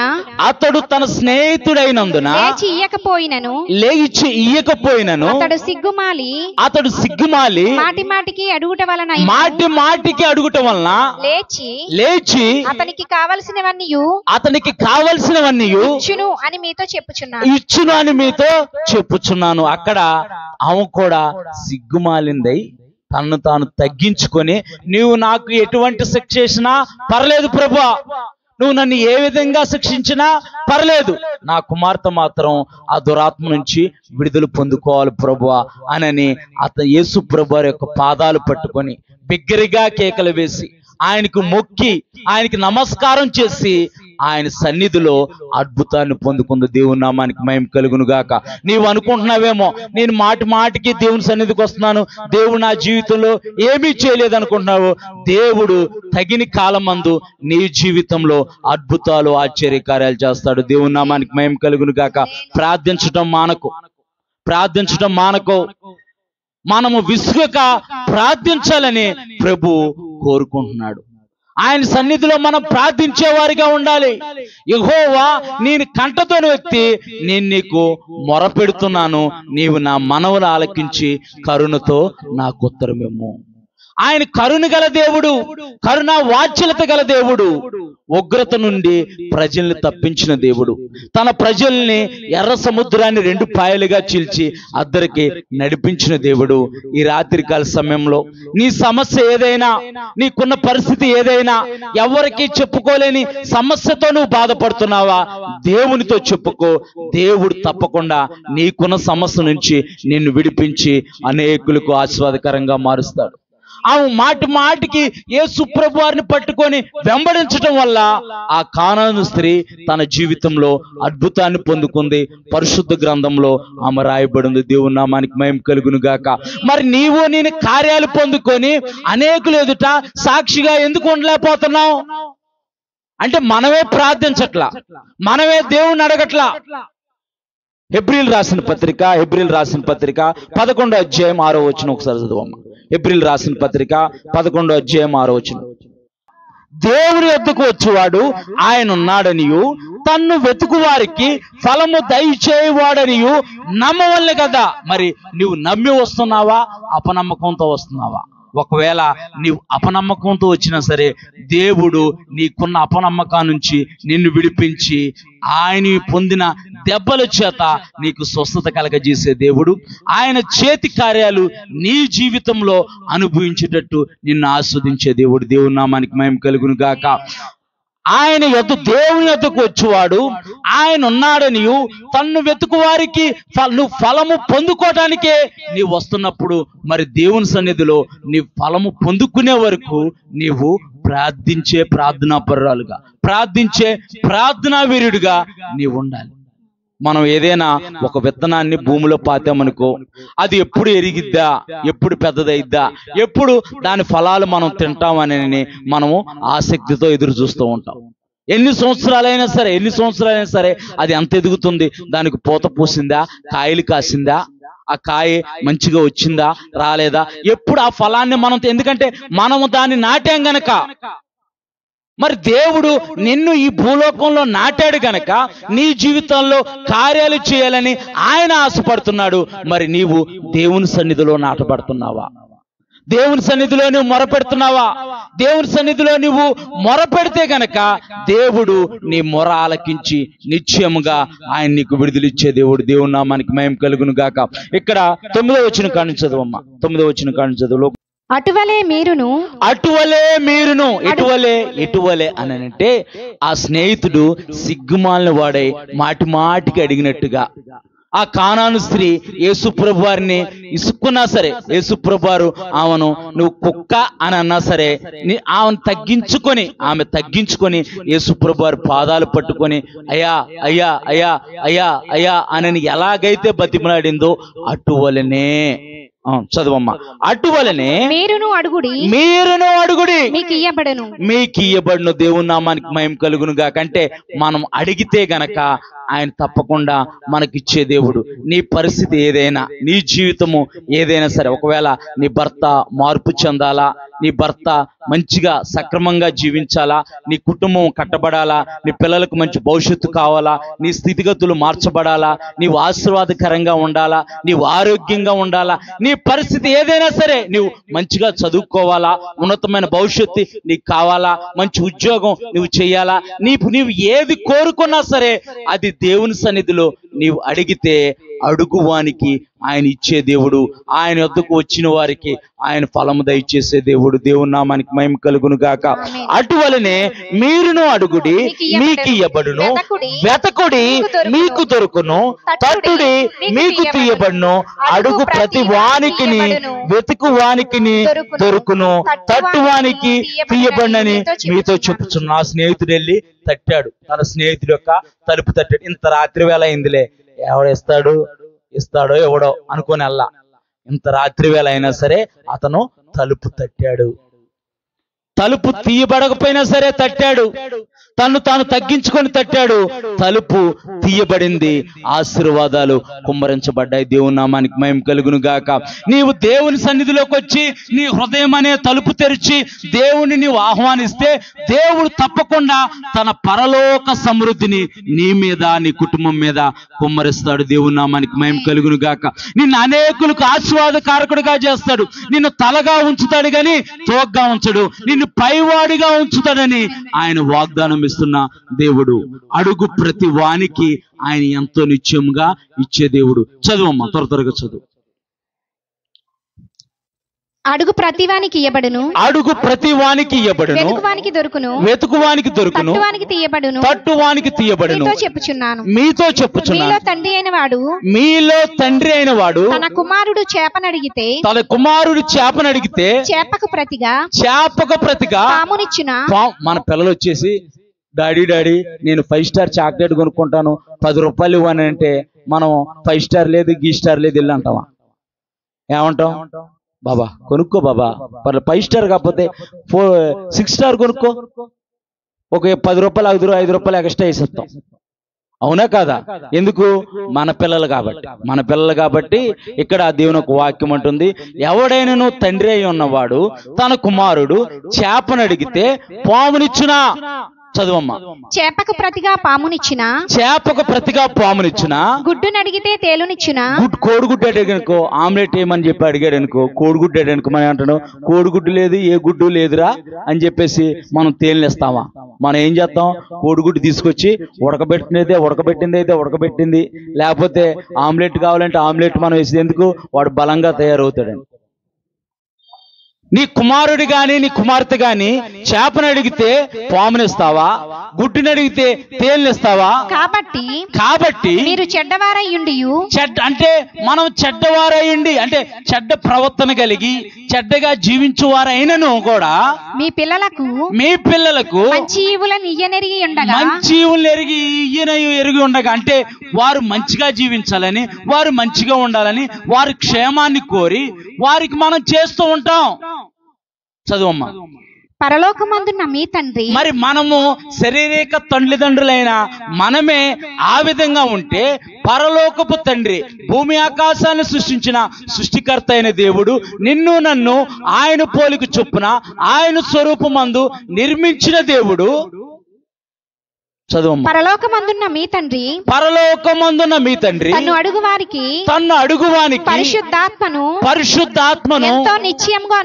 లేచి ఇయ్యకపోయినను అతడు సిగ్గుమాలి మాటిమాటికి అడుగుట వలన లేచి అతనికి కావలసినవన్నీ ఇచ్చును అని మీతో చెప్పుచున్నాను. అక్కడ ఆమె కూడా సిగ్గుమాలిందై తనను తాను తగ్గించుకొని, నీవు నాకు ఎటువంటి శిక్ష చేసినా పర్లేదు ప్రభువా, నువ్వు నన్ను ఏ విధంగా శిక్షించినా పర్లేదు, నా కుమార్తె మాత్రం ఆ దురాత్మ నుంచి విడుదల పొందుకోవాలి ప్రభువా అని యేసు ప్రభువారి యొక్క పాదాలు పట్టుకొని బిగ్గరగా కేకలు వేసి ఆయనకు మొక్కి ఆయనకి నమస్కారం చేసి ఆయన సన్నిధిలో అద్భుతాన్ని పొందుకుంది. దేవుని నామానికి మహిమ కలుగును గాక. నీవు అనుకుంటున్నావేమో, నేను మాటికి దేవుని సన్నిధికి వస్తున్నాను, దేవుడు నా జీవితంలో ఏమీ చేయలేదు అనుకుంటున్నావు. దేవుడు తగిన కాలమందు నీ జీవితంలో అద్భుతాలు ఆశ్చర్యకార్యాలు చేస్తాడు. దేవుని నామానికి మహిమ కలుగును గాక. ప్రార్థించటం మానకు, ప్రార్థించడం మానకో. మనము విసుగక ప్రార్థించాలని ప్రభు కోరుకుంటున్నాడు. ఆయన సన్నిధిలో మనం ప్రార్థించే వారిగా ఉండాలి. యెహోవా నేను కంటతోని వ్యక్తి, నేను నీకు మొరపెడుతున్నాను, నీవు నా మనవులు ఆలకించి కరుణతో నాకు ఉత్తరమిమ్ము. ఆయన కరుణ గల దేవుడు, కరుణ వాత్సల్యత గల దేవుడు, ఉగ్రత నుండి ప్రజల్ని తప్పించిన దేవుడు, తన ప్రజల్ని ఎర్ర సముద్రాన్ని 2 పాయలుగా చీల్చి అద్దరికి నడిపించిన దేవుడు. ఈ రాత్రికాల సమయంలో నీ సమస్య ఏదైనా, నీకున్న పరిస్థితి ఏదైనా, ఎవరికి చెప్పుకోలేని సమస్యతో నువ్వు బాధపడుతున్నావా, దేవునితో చెప్పుకో. దేవుడు తప్పకుండా నీకున్న సమస్య నుంచి నిన్ను విడిపించి అనేకులకు ఆశీర్వాదకరంగా మారుస్తాడు. ఆమె మాటి మాటికి యేసు ప్రభు వారిని పట్టుకొని వెంబడించడం వల్ల ఆ కానాను స్త్రీ తన జీవితంలో అద్భుతాన్ని పొందుకుంది. పరిశుద్ధ గ్రంథంలో ఆమె రాయబడింది. దేవుని నామానికి మహిమ కలుగును గాక. మరి నీవు నేను కార్యాలు పొందుకొని అనేకులు ఎదుట సాక్షిగా ఎందుకు ఉండలేకపోతున్నావు అంటే మనమే ప్రార్థించట్లా, మనమే దేవుణ్ణి అడగట్లా. హెబ్రీలు రాసిన పత్రిక 11వ అధ్యాయం 6వ వచనం ఒకసారి చదువమ్మా. హెబ్రీలు రాసిన పత్రిక 11వ అధ్యాయం 6వ వచనం. దేవుని యొద్దకు వచ్చేవాడు ఆయన ఉన్నాడనియు, తన్ను వెతుకు వారికి ఫలము దయచేయవాడనియు నమ్మవల్లే కదా. మరి నువ్వు నమ్మి వస్తున్నావా, అపనమ్మకంతో వస్తున్నావా? ఒకవేళ నీవు అపనమ్మకంతో వచ్చినా సరే, దేవుడు నీకున్న అపనమ్మకం నుంచి నిన్ను విడిపించి ఆయన పొందిన దెబ్బల చేత నీకు స్వస్థత కలగజేసే దేవుడు. ఆయన చేతి కార్యాలు నీ జీవితంలో అనుభవించేటట్టు నిన్ను ఆస్వాదించే దేవుడు. దేవుని నామానికి మహిమ కలుగును గాక. ఆయన దేవుని యొద్దకు వచ్చేవాడు ఆయన ఉన్నాడనియు, తన్ను వెతుకు వారికి నువ్వు ఫలము పొందుకోవడానికే నీవు వస్తున్నప్పుడు, మరి దేవుని సన్నిధిలో నీ ఫలము పొందుకునే వరకు నీవు ప్రార్థించే ప్రార్థనాపరురాలుగా, ప్రార్థించే ప్రార్థనా వీరుడిగా నీవు ఉండాలి. మనం ఏదైనా ఒక విత్తనాన్ని భూమిలో పాతామనుకో, అది ఎప్పుడు ఎరిగిద్దా, ఎప్పుడు పెద్దదైద్దా, ఎప్పుడు దాని ఫలాలు మనం తింటామని మనము ఆసక్తితో ఎదురు చూస్తూ ఉంటాం. ఎన్ని సంవత్సరాలైనా సరే అది ఎంత ఎదుగుతుంది, దానికి పూత పూసిందా, కాయలు కాసిందా, ఆ కాయ మంచిగా వచ్చిందా రాలేదా, ఎప్పుడు ఆ ఫలాన్ని మనం, ఎందుకంటే మనము దాన్ని నాటాం గనక. మరి దేవుడు నిన్ను ఈ భూలోకంలో నాటాడు గనక నీ జీవితంలో కార్యాలు చేయాలని ఆయన ఆశపడుతున్నాడు. మరి నీవు దేవుని సన్నిధిలో నాటబడుతున్నావా? దేవుని సన్నిధిలో నువ్వు మొరపెడుతున్నావా? దేవుని సన్నిధిలో నువ్వు మొరపెడితే గనక దేవుడు నీ మొర ఆలకించి నిశ్చయముగా ఆయన నీకు విడుదలిచ్చే దేవుడు. దేవుని నామానికి మహిమ కలుగును గాక. ఇక్కడ 9వ వచనం కాని చదువమ్మా. 9వ వచనం కాని చదువులో అటువలే మీరును ఎటువలే అని అంటే ఆ స్నేహితుడు సిగ్గుమాలిన వాడై మాటి మాటికి అడిగినట్టుగా ఆ కానాను స్త్రీ యేసుప్రభు వారిని ఇసుక్కున్నా సరే, యేసుప్రభు వారు ఆమెను నువ్వు కుక్క అని అన్నా సరే, ఆమె తగ్గించుకొని యేసుప్రభు వారి పాదాలు పట్టుకొని అయ్యా అయ్యా అయ్యా అయ్యా అయ్యా అని ఎలాగైతే బతిమలాడిందో అటువలనే చదువమ్మా. అటువలనే మీరును అడుగుడి మీకు ఇయ్యబడును. దేవుని నామానికి మహిమ కలుగును గాక. అంటే మనం అడిగితే గనక ఆయన తప్పకుండా మనకిచ్చే దేవుడు. నీ పరిస్థితి ఏదైనా, నీ జీవితము ఏదైనా సరే, ఒకవేళ నీ భర్త మార్పు చెందాలా, నీ భర్త మంచిగా సక్రమంగా జీవించాలా, నీ కుటుంబం కట్టబడాలా, నీ పిల్లలకు మంచి భవిష్యత్తు కావాలా, నీ స్థితిగతులు మార్చబడాలా, నీవు ఆశీర్వాదకరంగా ఉండాలా, నీవు ఆరోగ్యంగా ఉండాలా, నీ పరిస్థితి ఏదైనా సరే, నీవు మంచిగా చదువుకోవాలా, ఉన్నతమైన భవిష్యత్తు నీకు కావాలా, మంచి ఉద్యోగం నువ్వు చేయాలా, నీవు ఏది కోరుకున్నా సరే అది దేవుని సన్నిధిలో నీవు అడిగితే అడుగువానికి ఆయన ఇచ్చే దేవుడు. ఆయన వద్దకు వచ్చిన వారికి ఆయన ఫలము దయచేసే దేవుడు. దేవుని నామానికి మహిమ కలుగును గాక. అటువలనే మీరును అడుగుడి మీకు ఇయ్యబడును, వెతకుడి మీకు దొరుకును, తట్టుడి మీకు తీయబడును, అడుగు ప్రతి వానికిని వెతుకు వానికిని దొరుకును, తట్టువానికి తీయబడినని మీతో చెప్పుచున్నా. నా స్నేహితుడు వెళ్ళి తట్టాడు, తన స్నేహితుడి యొక్క తలుపు తట్టాడు. ఇంత రాత్రి వేళ అయిందిలే, ఇస్తాడో ఎవడో అనుకోని ఇంత రాత్రి వేళ అయినా సరే అతను తలుపు తట్టాడు. తలుపు తీయబడకపోయినా సరే తట్టాడు, తను తాను తగ్గించుకొని తట్టాడు, తలుపు తీయబడింది, ఆశీర్వాదాలు కుమ్మరించబడ్డాయి. దేవుని నామానికి మహిమ కలుగును గాక. నీవు దేవుని సన్నిధిలోకి వచ్చి నీ హృదయం అనే తలుపు తెరిచి దేవుని నీవు ఆహ్వానిస్తే దేవుడు తప్పకుండా తన పరలోక సమృద్ధిని నీ మీద, నీ కుటుంబం మీద కుమ్మరిస్తాడు. దేవుని నామానికి మహిమ కలుగును గాక. నిన్ను అనేకులకు ఆశీర్వాదకారకుడిగా చేస్తాడు. నిన్ను తలగా ఉంచుతాడు కానీ తోగ్గా ఉంచడు. నిన్ను పైవాడిగా ఉంచుతాడని ఆయన వాగ్దానం ఇస్తున్న దేవుడు. అడుగు ప్రతి వానికి ఆయన ఎంతో నిత్యంగా ఇచ్చే దేవుడు. చదువమ్మా, త్వరగా చదువు. అడుగు ప్రతివానికి ఇయ్యబడును, అడుగు ప్రతివానికి ఇయ్యబడును, వెతుకువానికి దొరుకును, వెతుకువానికి దొరుకును, తట్టువానికి తీయబడును, తట్టువానికి తీయబడును. మీతో చెప్పుచున్నాను, మీతో చెప్పుచున్నాను, మీలో తండ్రి అయిన వాడు, మీలో తండ్రి అయిన వాడు తన కుమారుడు చేపనడిగితే, తన కుమారుడు చేపనడిగితే చేపకు ప్రతిగా పామునిచ్చున. మన పిల్లలు వచ్చేసి డాడీ నేను 5 స్టార్ చాక్లెట్ కొనుక్కుంటాను, 10 రూపాయలు ఇవ్వని అంటే మనం 5 స్టార్ లేదు, గీ స్టార్ లేదు ఇల్లు అంటావా? ఏమంటాం? బాబా కొనుక్కో బాబా, 5 స్టార్ కాకపోతే 6 స్టార్ కొనుక్కో, ఒక 10 రూపాయలు 5 రూపాయలు ఎక్స్ట్రా వేసేస్తాం. అవునా కాదా? ఎందుకు? మన పిల్లలు కాబట్టి ఇక్కడ దేవుని ఒక వాక్యం అంటుంది, ఎవడైనాను తండ్రి అయి ఉన్నవాడు తన కుమారుడు చేపనడిగితే పామునిచ్చునా. చదువమ్మా. చేపకు ప్రతిగా పామునిచ్చునా, గుడ్డును అడిగితే తేలునిచ్చునా. కోడిగుడ్డు అడిగానుకో ఆమ్లెట్ ఏమని చెప్పి అడిగాడు అనుకో, కోడిగుడ్డు అడిగానుకో మనం అంటాడు కోడిగుడ్డు లేదు, ఏ గుడ్డు లేదురా అని చెప్పేసి మనం తేలినేస్తామా? మనం ఏం చేస్తాం? కోడిగుడ్డు తీసుకొచ్చి ఉడకబెట్టింది, లేకపోతే ఆమ్లెట్ కావాలంటే ఆమ్లెట్ మనం వేసేది ఎందుకు? వాడు బలంగా తయారవుతాడని. నీ కుమారుడు గాని నీ కుమార్తె గాని చేపను అడిగితే పామునిస్తావా? గుడ్డుని అడిగితే తేలినిస్తావా? కాబట్టి మీరు చెడ్డవారయ్యుండి, అంటే మనం చెడ్డవారయ్యుండి అంటే చెడ్డ ప్రవర్తన కలిగి చెడ్డగా జీవించువారైనను కూడా మీ పిల్లలకు మంచి ఈవులను ఎరిగి ఉండగా అంటే వారు మంచిగా జీవించాలని, వారు మంచిగా ఉండాలని, వారి క్షేమాన్ని కోరి వారికి మనం చేస్తూ ఉంటాం. చదువమ్మా. పరలోకమందున్న మీ తండ్రి, మరి మనము శారీరక తల్లిదండ్రులైన మనమే ఆ విధంగా ఉంటే పరలోకపు తండ్రి, భూమి ఆకాశాన్ని సృష్టించిన సృష్టికర్త అయిన దేవుడు నిన్ను నన్ను ఆయన పోలిక చొప్పున ఆయన స్వరూపమందు నిర్మించిన దేవుడు. చదువు. పరలోకమందున్న మీ తండ్రి తన్ను అడుగువానికి పరిశుద్ధాత్మను ఎంతో నిశ్చయముగా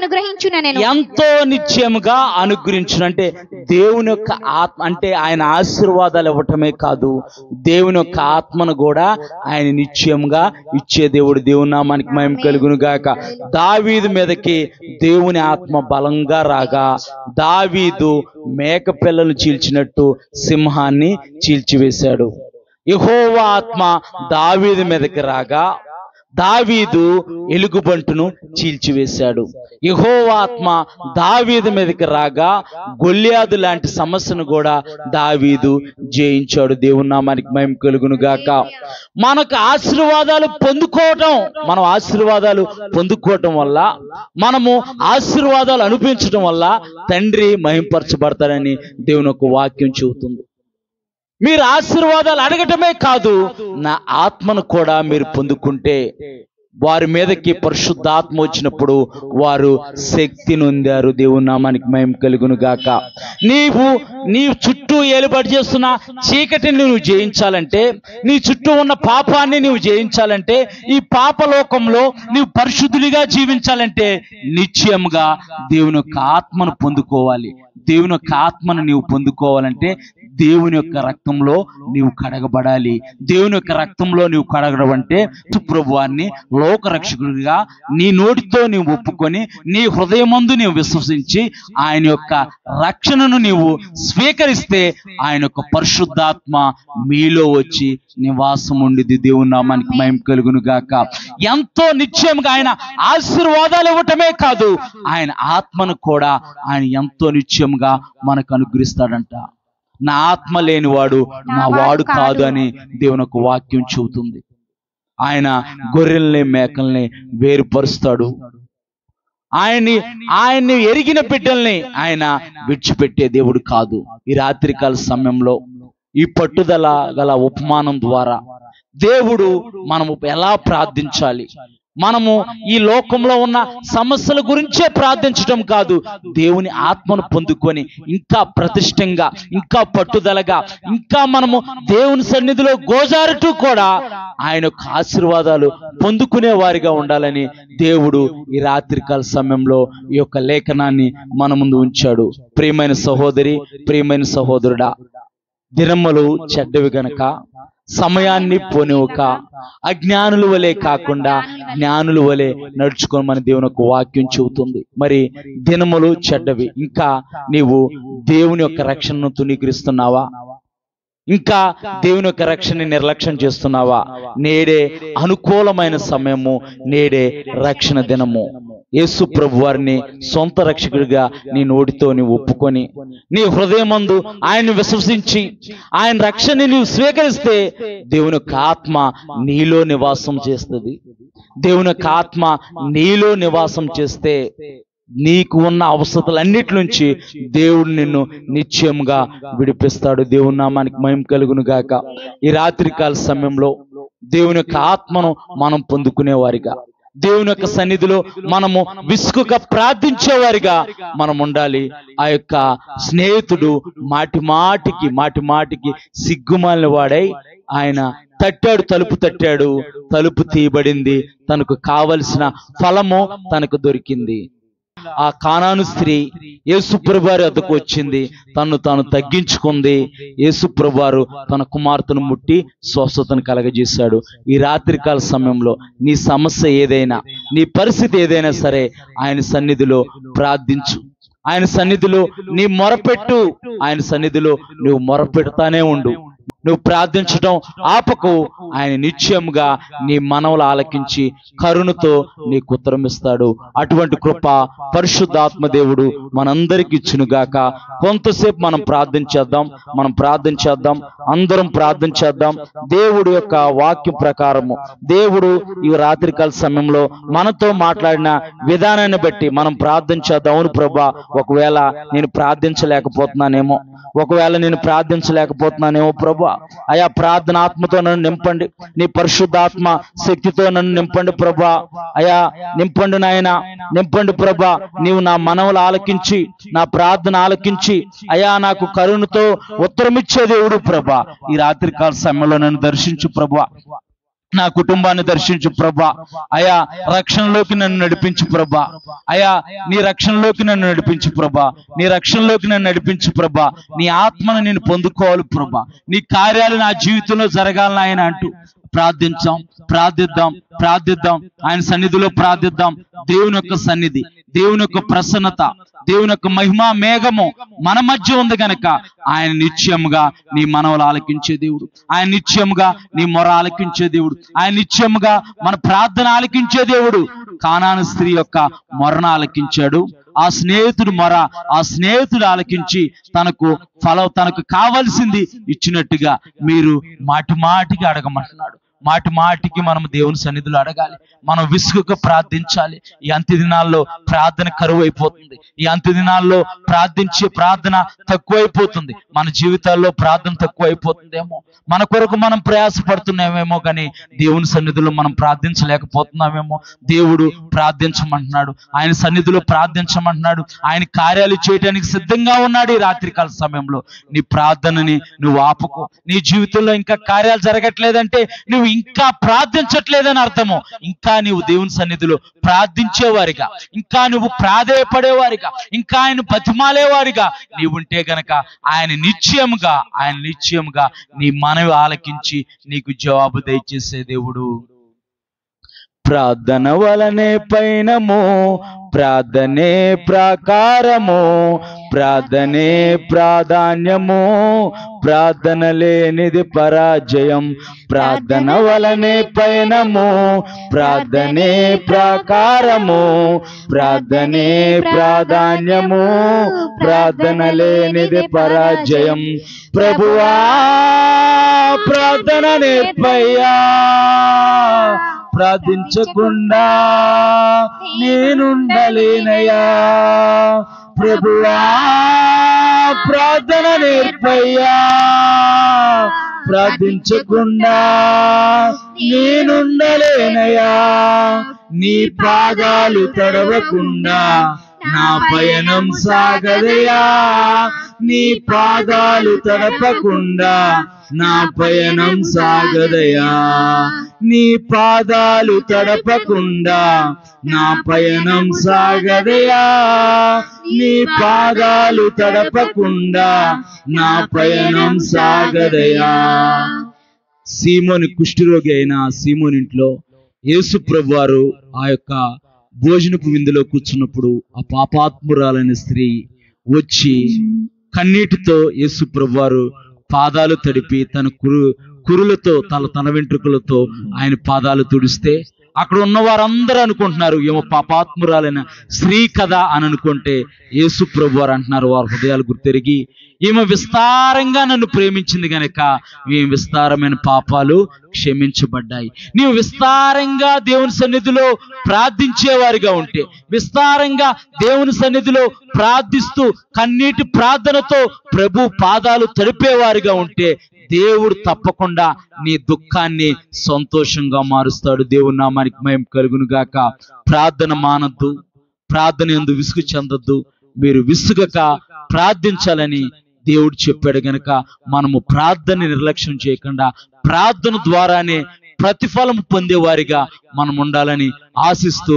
అనుగ్రహించును. అంటే దేవుని యొక్క ఆత్మ, అంటే ఆయన ఆశీర్వాదాలు ఇవ్వటమే కాదు, దేవుని యొక్క ఆత్మను కూడా ఆయన నిశ్చయంగా ఇచ్చే దేవుడు. దేవుని నామానికి మహిమ కలుగును గాక. దావీదు మీదకి దేవుని ఆత్మ బలంగా రాగా దావీదు మేక పిల్లలు చీల్చినట్టు సింహాన్ని చీల్చివేశాడు. యెహోవా ఆత్మ దావీదు మీదకి రాగా దావీదు ఎలుగుబంటును చీల్చివేశాడు. యెహోవా ఆత్మ దావీదు మీదకి రాగా గొల్యాదు లాంటి సమస్యను కూడా దావీదు జయించాడు. దేవుని నామానికి మహిమ కలుగును గాక. మనకు ఆశీర్వాదాలు పొందుకోవటం వల్ల, మనము ఆశీర్వాదాలు అనిపించడం వల్ల తండ్రి మహింపరచబడతాడని దేవుని యొక్క వాక్యం చెబుతుంది. మీరు ఆశీర్వాదాలు అడగటమే కాదు, నా ఆత్మను కూడా మీరు పొందుకుంటే వారి మీదకి పరిశుద్ధాత్మ వచ్చినప్పుడు వారు శక్తి నొందారు. దేవుని నామానికి మహిమ కలుగును గాక. నీ చుట్టూ ఏలుబడి చేస్తున్న చీకటిని నువ్వు జయించాలంటే, నీ చుట్టూ ఉన్న పాపాన్ని నువ్వు జయించాలంటే, ఈ పాపలోకంలో నీవు పరిశుద్ధుడిగా జీవించాలంటే నిశ్చయంగా దేవుని యొక్క ఆత్మను పొందుకోవాలి. దేవుని యొక్క ఆత్మను నీవు పొందుకోవాలంటే దేవుని యొక్క రక్తంలో నీవు కడగబడాలి. దేవుని యొక్క రక్తంలో నీవు కడగడం అంటే ప్రభువాన్ని లోకరక్షకుడిగా నీ నోటితో నీవు ఒప్పుకొని నీ హృదయమందు నీవు విశ్వసించి ఆయన యొక్క రక్షణను నీవు స్వీకరిస్తే ఆయన యొక్క పరిశుద్ధాత్మ మీలో వచ్చి నివాసం ఉండిది. దేవుని నామానికి మహిమ కలుగును గాక. ఎంతో నిశ్చయంగా ఆయన ఆశీర్వాదాలు ఇవ్వటమే కాదు, ఆయన ఆత్మను కూడా ఆయన ఎంతో నిశ్చయంగా మనకు అనుగ్రహిస్తాడంట. నా ఆత్మ లేనివాడు నా వాడు కాదు అని దేవుని యొక్క వాక్యం చెబుతుంది. ఆయన గొర్రెల్ని మేకల్ని వేరుపరుస్తాడు. ఆయన్ని ఎరిగిన బిడ్డల్ని ఆయన విడిచిపెట్టే దేవుడు కాదు. ఈ రాత్రికాల సమయంలో ఈ పట్టుదల గల ఉపమానం ద్వారా దేవుడు మనము ఎలా ప్రార్థించాలి, మనము ఈ లోకంలో ఉన్న సమస్యల గురించే ప్రార్థించటం కాదు, దేవుని ఆత్మను పొందుకొని ఇంకా ప్రతిష్టంగా, ఇంకా పట్టుదలగా, ఇంకా మనము దేవుని సన్నిధిలో గోజారుతూ కూడా ఆయన యొక్క ఆశీర్వాదాలు పొందుకునే వారిగా ఉండాలని దేవుడు ఈ రాత్రికాల సమయంలో ఈ యొక్క లేఖనాన్ని మన ముందు ఉంచాడు. ప్రియమైన సహోదరి, ప్రియమైన సహోదరుడా, దినములు చెడ్డవి గనక సమయాన్ని పోనివ్వక అజ్ఞానుల వలె కాకుండా జ్ఞానుల వలె నడుచుకోమని దేవుని యొక్క వాక్యం చెబుతుంది. మరి దినములు చెడ్డవి, ఇంకా నీవు దేవుని యొక్క రక్షణను తునీకరిస్తున్నావా? ఇంకా దేవుని యొక్క రక్షణని నిర్లక్ష్యం చేస్తున్నావా? నేడే అనుకూలమైన సమయము, నేడే రక్షణ దినము. యేసు ప్రభు వారిని సొంత రక్షకుడిగా నీ నోటితో నీవు ఒప్పుకొని నీ హృదయమందు ఆయన్ని విశ్వసించి ఆయన రక్షణని నీవు స్వీకరిస్తే దేవుని యొక్క ఆత్మ నీలో నివాసం చేస్తుంది. దేవుని యొక్క ఆత్మ నీలో నివాసం చేస్తే నీకు ఉన్న అవసరతలన్నిటి నుంచి దేవుడు నిన్ను నిశ్చయముగా విడిపిస్తాడు. దేవుని నామానికి మహిమ కలుగును గాక. ఈ రాత్రికాల సమయంలో దేవుని యొక్క ఆత్మను మనం పొందుకునే వారిగా, దేవుని యొక్క సన్నిధిలో మనము విసుగుగా ప్రార్థించేవారిగా మనం ఉండాలి. ఆ యొక్క స్నేహితుడు మాటి మాటికి సిగ్గుమాలిన వాడై ఆయన తట్టాడు, తలుపు తట్టాడు, తలుపు తీయబడింది, తనకు కావలసిన ఫలము తనకు దొరికింది. ఆ కానాను స్త్రీ యేసు ప్రభువారి వద్దకు వచ్చింది, తను తాను తగ్గించుకుంది. యేసు ప్రభువారు తన కుమార్తెను ముట్టి స్వస్థతను కలగజేశాడు. ఈ రాత్రికాల సమయంలో నీ సమస్య ఏదైనా, నీ పరిస్థితి ఏదైనా సరే ఆయన సన్నిధిలో ప్రార్థించు, ఆయన సన్నిధిలో నీ మొరపెట్టు, ఆయన సన్నిధిలో నువ్వు మొరపెడతానే ఉండు. నువ్వు ప్రార్థించడం ఆపకు. ఆయన నిశ్చయముగా నీ మనవులు ఆలకించి కరుణతో నీకు ఉత్తరం ఇస్తాడు. అటువంటి కృప పరిశుద్ధాత్మ దేవుడు మనందరికి ఇచ్చునుగాక. కొంతసేపు మనం ప్రార్థించేద్దాం, అందరం ప్రార్థించేద్దాం. దేవుడు యొక్క వాక్యం ప్రకారము దేవుడు ఈ రాత్రికాల సమయంలో మనతో మాట్లాడిన విధానాన్ని బట్టి మనం ప్రార్థించేద్దాం. అవును ప్రభా, ఒకవేళ నేను ప్రార్థించలేకపోతున్నానేమో ప్రభా, అయా ప్రార్థన ఆత్మతో నన్ను నింపండి, నీ పరిశుద్ధాత్మ శక్తితో నన్ను నింపండి ప్రభా. అయా నింపండి నాయన, నింపండి ప్రభా. నీవు నా మనవులు ఆలకించి, నా ప్రార్థన ఆలకించి, అయా నాకు కరుణతో ఉత్తరమిచ్చే దేవుడు ప్రభా. ఈ రాత్రికాల సమయంలో నన్ను దర్శించు ప్రభా, నా కుటుంబాన్ని దర్శించు ప్రభా. అయా రక్షణలోకి నన్ను నడిపించు ప్రభా. అయా నీ రక్షణలోకి నన్ను నడిపించు ప్రభా. నీ రక్షణలోకి నన్ను నడిపించు ప్రభా. నీ ఆత్మను నేను పొందుకోవాలి ప్రభా. నీ కార్యాలు నా జీవితంలో జరగాలని ఆయన అంటూ ప్రార్థిద్దాం. ఆయన సన్నిధిలో ప్రార్థిద్దాం. దేవుని యొక్క సన్నిధి, దేవుని యొక్క ప్రసన్నత, దేవుని యొక్క మహిమా మేఘము మన మధ్య ఉంది గనక ఆయన నిశ్చయముగా నీ మనవులు ఆలకించే దేవుడు, ఆయన నిశ్చయముగా నీ మొర ఆలకించే దేవుడు, ఆయన నిశ్చయముగా మన ప్రార్థన ఆలకించే దేవుడు. కానాను స్త్రీ యొక్క మొరను ఆలకించాడు. ఆ స్నేహితుడు ఆలకించి తనకు కావలసింది ఇచ్చినట్టుగా మీరు మాటికి అడగమంటున్నాడు. మాటికి మనం దేవుని సన్నిధిలో అడగాలి. మనం విసుగుగా ప్రార్థించాలి. ఈ అంత్య దినాల్లో ప్రార్థన కరువు అయిపోతుంది. ఈ అంత్య దినాల్లో ప్రార్థించే ప్రార్థన తక్కువైపోతుంది. మన జీవితాల్లో ప్రార్థన తక్కువైపోతుందేమో, మన కొరకు మనం ప్రయాసపడుతున్నామేమో, కానీ దేవుని సన్నిధిలో మనం ప్రార్థించలేకపోతున్నామేమో. దేవుడు ప్రార్థించమంటున్నాడు, ఆయన సన్నిధిలో ప్రార్థించమంటున్నాడు. ఆయన కార్యాలు చేయడానికి సిద్ధంగా ఉన్నాడు. ఈ రాత్రికాల సమయంలో నీ ప్రార్థనని నువ్వు ఆపుకో. నీ జీవితంలో ఇంకా కార్యాలు జరగట్లేదంటే నువ్వు ఇంకా ప్రార్థించట్లేదని అర్థము. ఇంకా నీవు దేవుని సన్నిధిలో ప్రార్థించేవారిగా, ఇంకా నువ్వు ప్రాధేయపడేవారిగా, ఇంకా ఆయన బతిమాలేవారిగా నీవుంటే గనక ఆయన నిశ్చయముగా నీ మనవి ఆలకించి నీకు జవాబు దయచేసే దేవుడు. ప్రార్థన వలనే పైనము, ప్రార్థనే ప్రాకారము, ప్రార్థనే ప్రాధాన్యము, ప్రార్థన లేనిది పరాజయం. ప్రార్థన వలనే పైనము, ప్రార్థనే ప్రాకారము, ప్రార్థనే ప్రాధాన్యము, ప్రార్థన లేనిది పరాజయం. ప్రభువా ప్రార్థన నేర్పయ్యా, ప్రార్థించకుండా నేనుండలేనయ్యా. ప్రభువా ప్రార్థన నేర్పయ్యా, ప్రార్థించకుండా నేనుండలేనయ్యా, నీ పాదాలు తడవకుండా నా పయనం సాగదయా, నీ పాదాలు తడపకుండా నా పయనం సాగదయా, నీ పాదాలు తడపకుండా నా పయనం సాగదయా, నీ పాదాలు తడపకుండా నా పయనం సాగదయా. సీమోని కుష్ఠరోగి అయిన సీమోని ఇంట్లో యేసు ప్రభువారు ఆ యొక్క భోజనపు విందులో కూర్చున్నప్పుడు ఆ పాపాత్మురాలైన స్త్రీ వచ్చి కన్నీటితో యేసు ప్రభువారు పాదాలు తడిపి తన కురులతో తన వెంట్రుకలతో ఆయన పాదాలు తుడిస్తే అక్కడ ఉన్న వారందరూ అనుకుంటున్నారు ఏమో పాపాత్మురాలైన స్త్రీ కదా అని అనుకుంటే యేసు ప్రభువారు అంటున్నారు వారి హృదయాలు గుర్తెరిగి ఈమె విస్తారంగా నన్ను ప్రేమించింది గనక ఈమె విస్తారమైన పాపాలు క్షమించబడ్డాయి. నీవు విస్తారంగా దేవుని సన్నిధిలో ప్రార్థించేవారిగా ఉంటే, విస్తారంగా దేవుని సన్నిధిలో ప్రార్థిస్తూ కన్నీటి ప్రార్థనతో ప్రభు పాదాలు తడిపేవారిగా ఉంటే దేవుడు తప్పకుండా నీ దుఃఖాన్ని సంతోషంగా మారుస్తాడు. దేవుని నామానికి మహిమ కలుగును గాక. ప్రార్థన మానద్దు, ప్రార్థన యందు విసుగు చెందొద్దు, మీరు విసుగక ప్రార్థించాలని దేవుడు చెప్పాడు గనక మనము ప్రార్థన నిర్లక్ష్యం చేయకుండా ప్రార్థన ద్వారానే ప్రతిఫలం పొందేవారిగా మనం ఉండాలని ఆశిస్తూ